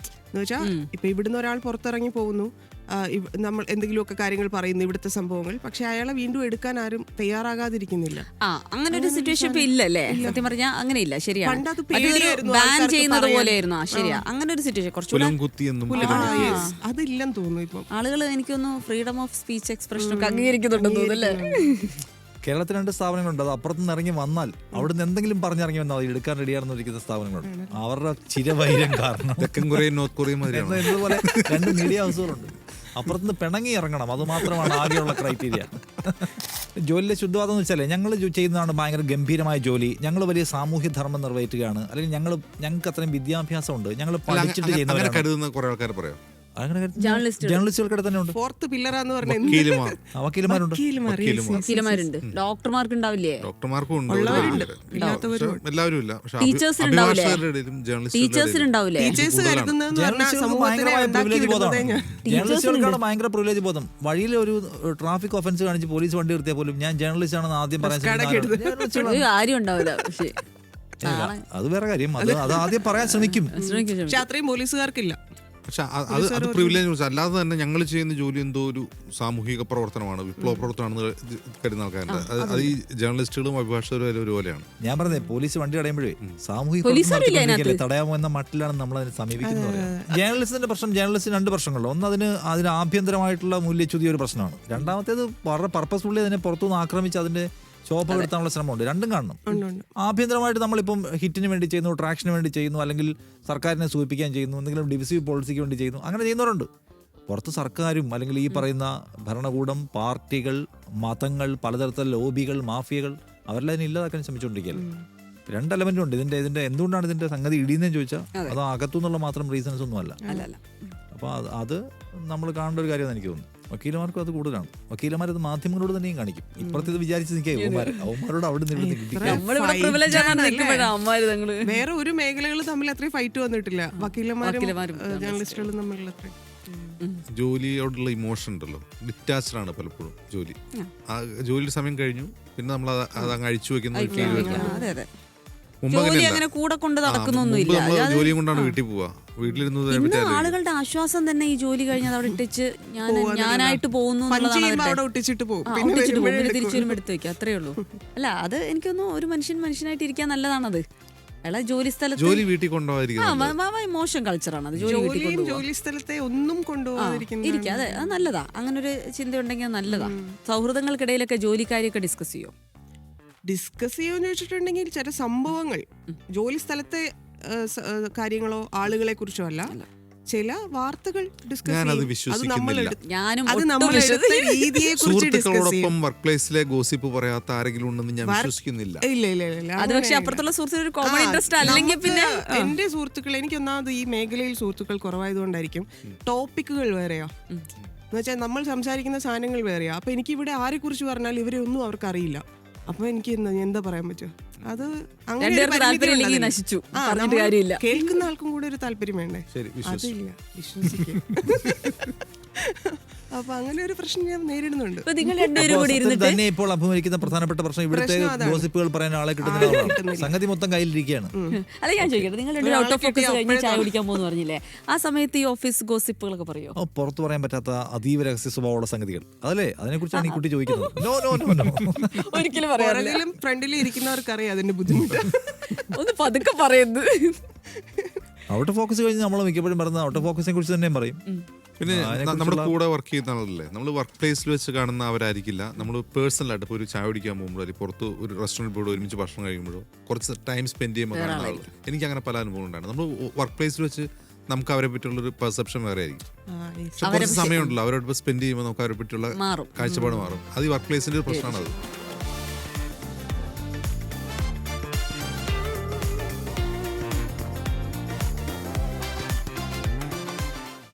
എന്ന് വെച്ചാൽ ഇപ്പൊ ഇവിടുന്ന് ഒരാൾ പുറത്തിറങ്ങി പോകുന്നു, നമ്മൾ എന്തെങ്കിലുമൊക്കെ കാര്യങ്ങൾ പറയുന്നു, ഇവിടുത്തെ സംഭവങ്ങൾ, പക്ഷെ അയാളെ വീണ്ടും എടുക്കാൻ ആരും തയ്യാറാകാതിരിക്കുന്നില്ല. അങ്ങനെ ഒരു സിറ്റുവേഷൻ ഇപ്പൊ ഇല്ലല്ലേ? സത്യം പറഞ്ഞാൽ അങ്ങനെ ഇല്ല. ശരിയാണ്. ബാൻ ചെയ്യുന്നത് പോലെയായിരുന്നു. ശരിയാ, അങ്ങനെ ഒരു സിറ്റുവേഷൻ കുറച്ചുകൂടെ അതില്ലെന്ന് തോന്നുന്നു ഇപ്പൊ. ആളുകൾ എനിക്കൊന്ന് ഫ്രീഡം ഓഫ് സ്പീച്ച് എക്സ്പ്രഷൻ ഒക്കെ അംഗീകരിക്കുന്നുണ്ടെന്ന് തോന്നുന്നല്ലേ? കേരളത്തിൽ 2 സ്ഥാപനങ്ങളുണ്ട്. അത് അപ്പുറത്തുനിന്ന് ഇറങ്ങി വന്നാൽ അവിടുന്ന് എന്തെങ്കിലും പറഞ്ഞിറങ്ങി വന്നാൽ എടുക്കാൻ റെഡിയാണെന്ന് ഇരിക്കുന്ന സ്ഥാപനങ്ങളുണ്ട്. അവരുടെ ചിരവൈരം കാരണം എന്നതുപോലെ 2 മീഡിയ ഹൗസുകളുണ്ട്. അപ്പുറത്തുനിന്ന് പിണങ്ങി ഇറങ്ങണം, അത് മാത്രമാണ് ആകെയുള്ള ക്രൈറ്റീരിയ. ജോലിയിലെ ശുദ്ധവാദം എന്ന് വെച്ചാൽ ഞങ്ങൾ ചെയ്യുന്നതാണ് ഭയങ്കര ഗംഭീരമായ ജോലി, ഞങ്ങൾ വലിയ സാമൂഹ്യ ധർമ്മം നിർവഹിക്കുകയാണ്, അല്ലെങ്കിൽ ഞങ്ങൾക്ക് അത്രയും വിദ്യാഭ്യാസം ഉണ്ട്, ഞങ്ങൾ പഠിച്ചിട്ട് ചെയ്യുന്നവരാണ് കുറെ ആൾക്കാർ പറയാം. ജേർണലിസ്റ്റുകൾക്കിടെ തന്നെ ഉണ്ട്. ഫോർത്ത് പില്ലറാന്ന് പറഞ്ഞ വക്കീലന്മാരുണ്ട്, വക്കീലന്മാരുണ്ട്, ഡോക്ടർമാർക്ക് ഉണ്ടാവില്ലേ? ഡോക്ടർമാർക്കും എല്ലാവരും ഇല്ല, ടീച്ചേഴ്സിനുണ്ടാവില്ലേ? ജേർണലിസ്റ്റുകൾക്കാണ് ഭയങ്കര പ്രിവിലേജ് ബോധം. വഴിയിൽ ഒരു ട്രാഫിക് ഒഫൻസ് കാണിച്ച് പോലീസ് വണ്ടി നിർത്തിയാൽ പോലും ഞാൻ ജേർണലിസ്റ്റ് ആണെന്ന് ആദ്യം പറയാൻ കാര്യം ഉണ്ടാവില്ല. പക്ഷേ അത് വേറെ കാര്യം, അത് ആദ്യം പറയാൻ ശ്രമിക്കും. പക്ഷെ അത്രയും പോലീസുകാർക്കില്ല. പക്ഷെ അത് പ്രിവിലേജ്. അല്ലാതെ തന്നെ ഞങ്ങൾ ചെയ്യുന്ന ജോലി എന്തോ ഒരു സാമൂഹിക പ്രവർത്തനമാണ്, വിപ്ലവ പ്രവർത്തനമാണെന്ന് കരുതുന്ന ആൾക്കാരുണ്ട്. അത് ഈ ജേർണലിസ്റ്റുകളും അഭിഭാഷകരും ഒരുപോലെയാണ്. ഞാൻ പറഞ്ഞത് പോലീസ് വണ്ടി തടയുമ്പോഴേ സാമൂഹിക തടയാമോ എന്ന മട്ടിലാണ് നമ്മൾ അതിനെ സമീപിക്കുന്നത്. ജേർണലിസ്റ്റിന്റെ പ്രശ്നം, ജേർണലിസ്റ്റിന് 2 പ്രശ്നങ്ങളുണ്ട്. ഒന്ന് അതിന് ആഭ്യന്തരമായിട്ടുള്ള മൂല്യച്യുതി ഒരു പ്രശ്നമാണ്. രണ്ടാമത്തേത് വളരെ പർപ്പസ്ഫുള്ളി അതിനെ പുറത്തുനിന്ന് ആക്രമിച്ച് അതിന്റെ ശോഭ എടുത്താനുള്ള ശ്രമമുണ്ട്. രണ്ടും കാണണം. ആഭ്യന്തരമായിട്ട് നമ്മളിപ്പം ഹിറ്റിന് വേണ്ടി ചെയ്യുന്നു, ട്രാക്ഷന് വേണ്ടി ചെയ്യുന്നു, അല്ലെങ്കിൽ സർക്കാരിനെ സൂചിപ്പിക്കാൻ ചെയ്യുന്നു, എന്തെങ്കിലും ഡിവിസീവ് പോളിസിക്ക് വേണ്ടി ചെയ്യുന്നു, അങ്ങനെ ചെയ്യുന്നവരുണ്ട്. പുറത്ത് സർക്കാരും അല്ലെങ്കിൽ ഈ പറയുന്ന ഭരണകൂടം, പാർട്ടികൾ, മതങ്ങൾ, പലതരത്തിലുള്ള ലോബികൾ, മാഫിയകൾ, അവരെല്ലാം അതിനെ ഇല്ലാതാക്കാൻ ശ്രമിച്ചുകൊണ്ടിരിക്കുകയല്ലേ. 2 എലമെന്റും ഉണ്ട് ഇതിന്റെ. എന്തുകൊണ്ടാണ് ഇതിന്റെ സംഗതി ഇടിയെന്ന് ചോദിച്ചാൽ അത് അകത്തുനിന്നുള്ള മാത്രം റീസൺസ് ഒന്നും അല്ല. അപ്പോൾ അത് നമ്മൾ കാണേണ്ട ഒരു കാര്യമെന്ന് എനിക്ക് തോന്നുന്നു. വക്കീലമാർക്കും അത് കൂടുതലാണ്. വക്കീലമാരത് മാധ്യമങ്ങളോട് തന്നെയും കാണിക്കും. ഇപ്പുറത്ത് ഇത് വിചാരിച്ച് അവന്മാരോട് അവിടെ വേറെ ഒരു മേഖലകൾ തമ്മിൽ അത്രയും ഫൈറ്റ് വന്നിട്ടില്ല. വക്കീലന്മാരും ജേർണലിസ്റ്റുകളും തമ്മിലുള്ള ജോലിയോടുള്ള ഇമോഷൻ ഉണ്ടല്ലോ, ഡിറ്റാച്ച്ഡ് ആണ് പലപ്പോഴും ജോലി. ആ ജോലിയുടെ സമയം കഴിഞ്ഞു, പിന്നെ നമ്മൾ അത് അങ്ങ് അഴിച്ചു വെക്കുന്ന. ജോലിയും കൊണ്ടാണ് വീട്ടിൽ പോവാ. വീട്ടിലിരുന്ന് ആളുകളുടെ ആശ്വാസം തന്നെ ഈ ജോലി കഴിഞ്ഞാൽ അവിടെ ഇട്ടിച്ച് ഞാനായിട്ട് പോകുന്നു, തിരിച്ചു വരുമ്പോൾ എടുത്തു വെക്കുക, അത്രേ ഉള്ളൂ. അല്ല, അത് എനിക്കൊന്നും ഒരു മനുഷ്യനായിട്ട് ഇരിക്കാൻ നല്ലതാണത്. അയാളെ ജോലി സ്ഥലത്ത് ജോലി വീട്ടിൽ കൊണ്ടുപോകാതിരിക്കുക മോശം കൾച്ചറാണ് അത്. ജോലി സ്ഥലത്തെ ഒന്നും കൊണ്ടുപോകാതിരിക്കുക, അതെ, അത് നല്ലതാ. അങ്ങനെ ഒരു ചിന്ത ഉണ്ടെങ്കിൽ നല്ലതാ. സൗഹൃദങ്ങൾക്കിടയിലൊക്കെ ജോലിക്കാരെയൊക്കെ ഡിസ്കസ് ചെയ്യുമെന്ന് ചോദിച്ചിട്ടുണ്ടെങ്കിൽ ചില സംഭവങ്ങൾ ജോലി സ്ഥലത്തെ കാര്യങ്ങളോ ആളുകളെ കുറിച്ചോ അല്ല, ചില വാർത്തകൾ ഡിസ്കസ് ഞാനത് ചെയ്യും. വിശ്വസിക്കുന്നില്ല. ഞാനും അത് ഒട്ടും നമ്മൾ എടുത്ത രീതിയെ കുറിച്ച് ഡിസ്കസ് ചെയ്യും. സുഹൃത്തുക്കളോടൊപ്പം വർക്ക് പ്ലേസിലെ ഗോസിപ്പ് പറയാത്ത ആരെങ്കിലും ഉണ്ടെന്ന് ഞാൻ വിശ്വസിക്കുന്നില്ല. ഇല്ല ഇല്ല ഇല്ല അത് പക്ഷെ അപ്പുറത്തുള്ള സുഹൃത്തിന് ഒരു കോമൺ ഇൻട്രസ്റ്റ് അല്ലെങ്കിൽ പിന്നെ എന്റെ സുഹൃത്തുക്കൾ, എനിക്ക് ഒന്നാമത് ഈ മേഖലയിൽ സുഹൃത്തുക്കൾ കുറവായതുകൊണ്ടായിരിക്കും ടോപ്പിക്കുകൾ വേറെയാ. എന്ന് വെച്ചാൽ നമ്മൾ സംസാരിക്കുന്ന സാധനങ്ങൾ വേറെയാ. അപ്പൊ എനിക്ക് ഇവിടെ ആരെ കുറിച്ച് പറഞ്ഞാൽ ഇവരെ ഒന്നും അവർക്ക് അറിയില്ല. അപ്പൊ എനിക്ക് എന്താ പറയാൻ പറ്റും? അത് അങ്ങനെ ഒരു രണ്ടുപേർക്ക് പരിമിതി താല്പര്യമില്ലെങ്കിൽ ഉണ്ട് അതിന്. നശിച്ചു. ആ, പറഞ്ഞിട്ട് നമ്മൾ കാര്യമില്ല. കേൾക്കുന്ന ആൾക്കും കൂടെ ഒരു താല്പര്യം വേണ്ടേ? ശരി, വിശ്വസിച്ചു. അതില്ല, വിശ്വസിക്കും. അപ്പൊ അങ്ങനെ ഒരു പ്രശ്നം ഞാൻ നേരിടുന്നുണ്ട്. ഇപ്പൊ നിങ്ങൾ രണ്ടുപേരും കൂടി സത്യത്തിൽ ഇരുന്നിട്ട് തന്നെ ഇപ്പോൾ അഭിമുഖീകരിക്കുന്ന പ്രധാനപ്പെട്ട പ്രശ്നം ഇവിടുത്തെ പ്രശ്നം അതാണ്. ഗോസിപ്പുകൾ പറയാൻ ആളെ കിട്ടുന്നില്ല. സംഗതി മൊത്തം കയ്യിലിരിക്കുകയാണ്. അല്ല ഞാൻ ചോദിക്കട്ടെ, നിങ്ങൾ രണ്ടുപേരും ഔട്ട് ഓഫ് ഫോക്കസ് കഴിഞ്ഞ് ചായ കുടിക്കാൻ പോകുന്നു പറഞ്ഞില്ലേ, ആ സമയത്ത് ഈ ഓഫീസ് ഗോസിപ്പുകളൊക്കെ പറയോ? പുറത്തു പറയാൻ പറ്റാത്ത അതീവ രഹസ്യ സ്വഭാവമുള്ള സംഗതികൾ അതല്ലേ, അതിനെക്കുറിച്ചാണ് ഈ കുട്ടി ചോദിക്കുന്നത്. നോ നോ നോ നോ ഒരിക്കലും പറയാറില്ല. പുറകിലും ഫ്രണ്ടിലും ഇരിക്കുന്നവർക്കറിയാം അതിന്റെ ബുദ്ധിമുട്ട്. ഒന്ന് പതുക്കെ പറയുന്നത്. ഔട്ട് ഫോക്കസ് കഴിഞ്ഞ് നമ്മൾ മിക്കപ്പോഴും പറയുന്നത് ഔട്ട് ഫോക്കസിനെ കുറിച്ച് തന്നെയും പറയും. പിന്നെ നമ്മുടെ കൂടെ വർക്ക് ചെയ്യുന്ന ആളല്ലേ, നമ്മൾ വർക്ക് പ്ലേസിൽ വെച്ച് കാണുന്ന അവരായിരിക്കില്ല. നമ്മൾ പേഴ്സണലായിട്ട് ഇപ്പോൾ ഒരു ചായ കുടിക്കാൻ പോകുമ്പോഴോ അല്ലെങ്കിൽ പുറത്ത് ഒരു റെസ്റ്റോറൻറ്റ് പോയി ഒരുമിച്ച് ഭക്ഷണം കഴിക്കുമ്പോഴോ കുറച്ച് ടൈം സ്പെൻഡ് ചെയ്യുമ്പോൾ കാണുന്ന ആൾ. എനിക്ക് അങ്ങനെ പല അനുഭവം ഉണ്ടായിരുന്നു. നമ്മൾ വർക്ക് പ്ലേസിൽ വെച്ച് നമുക്ക് അവരെ പറ്റിയുള്ളൊരു പെർസെപ്ഷൻ വേറെ ആയിരിക്കും. പക്ഷെ കുറച്ച് സമയമുണ്ടല്ലോ അവരോട് സ്പെൻഡ് ചെയ്യുമ്പോൾ നമുക്ക് അവരെ പറ്റിയുള്ള മാറും. കാഴ്ചപ്പാട് മാറും. അത് ഈ വർക്ക് പ്ലേസിന്റെ ഒരു പ്രശ്നമാണ് അത്.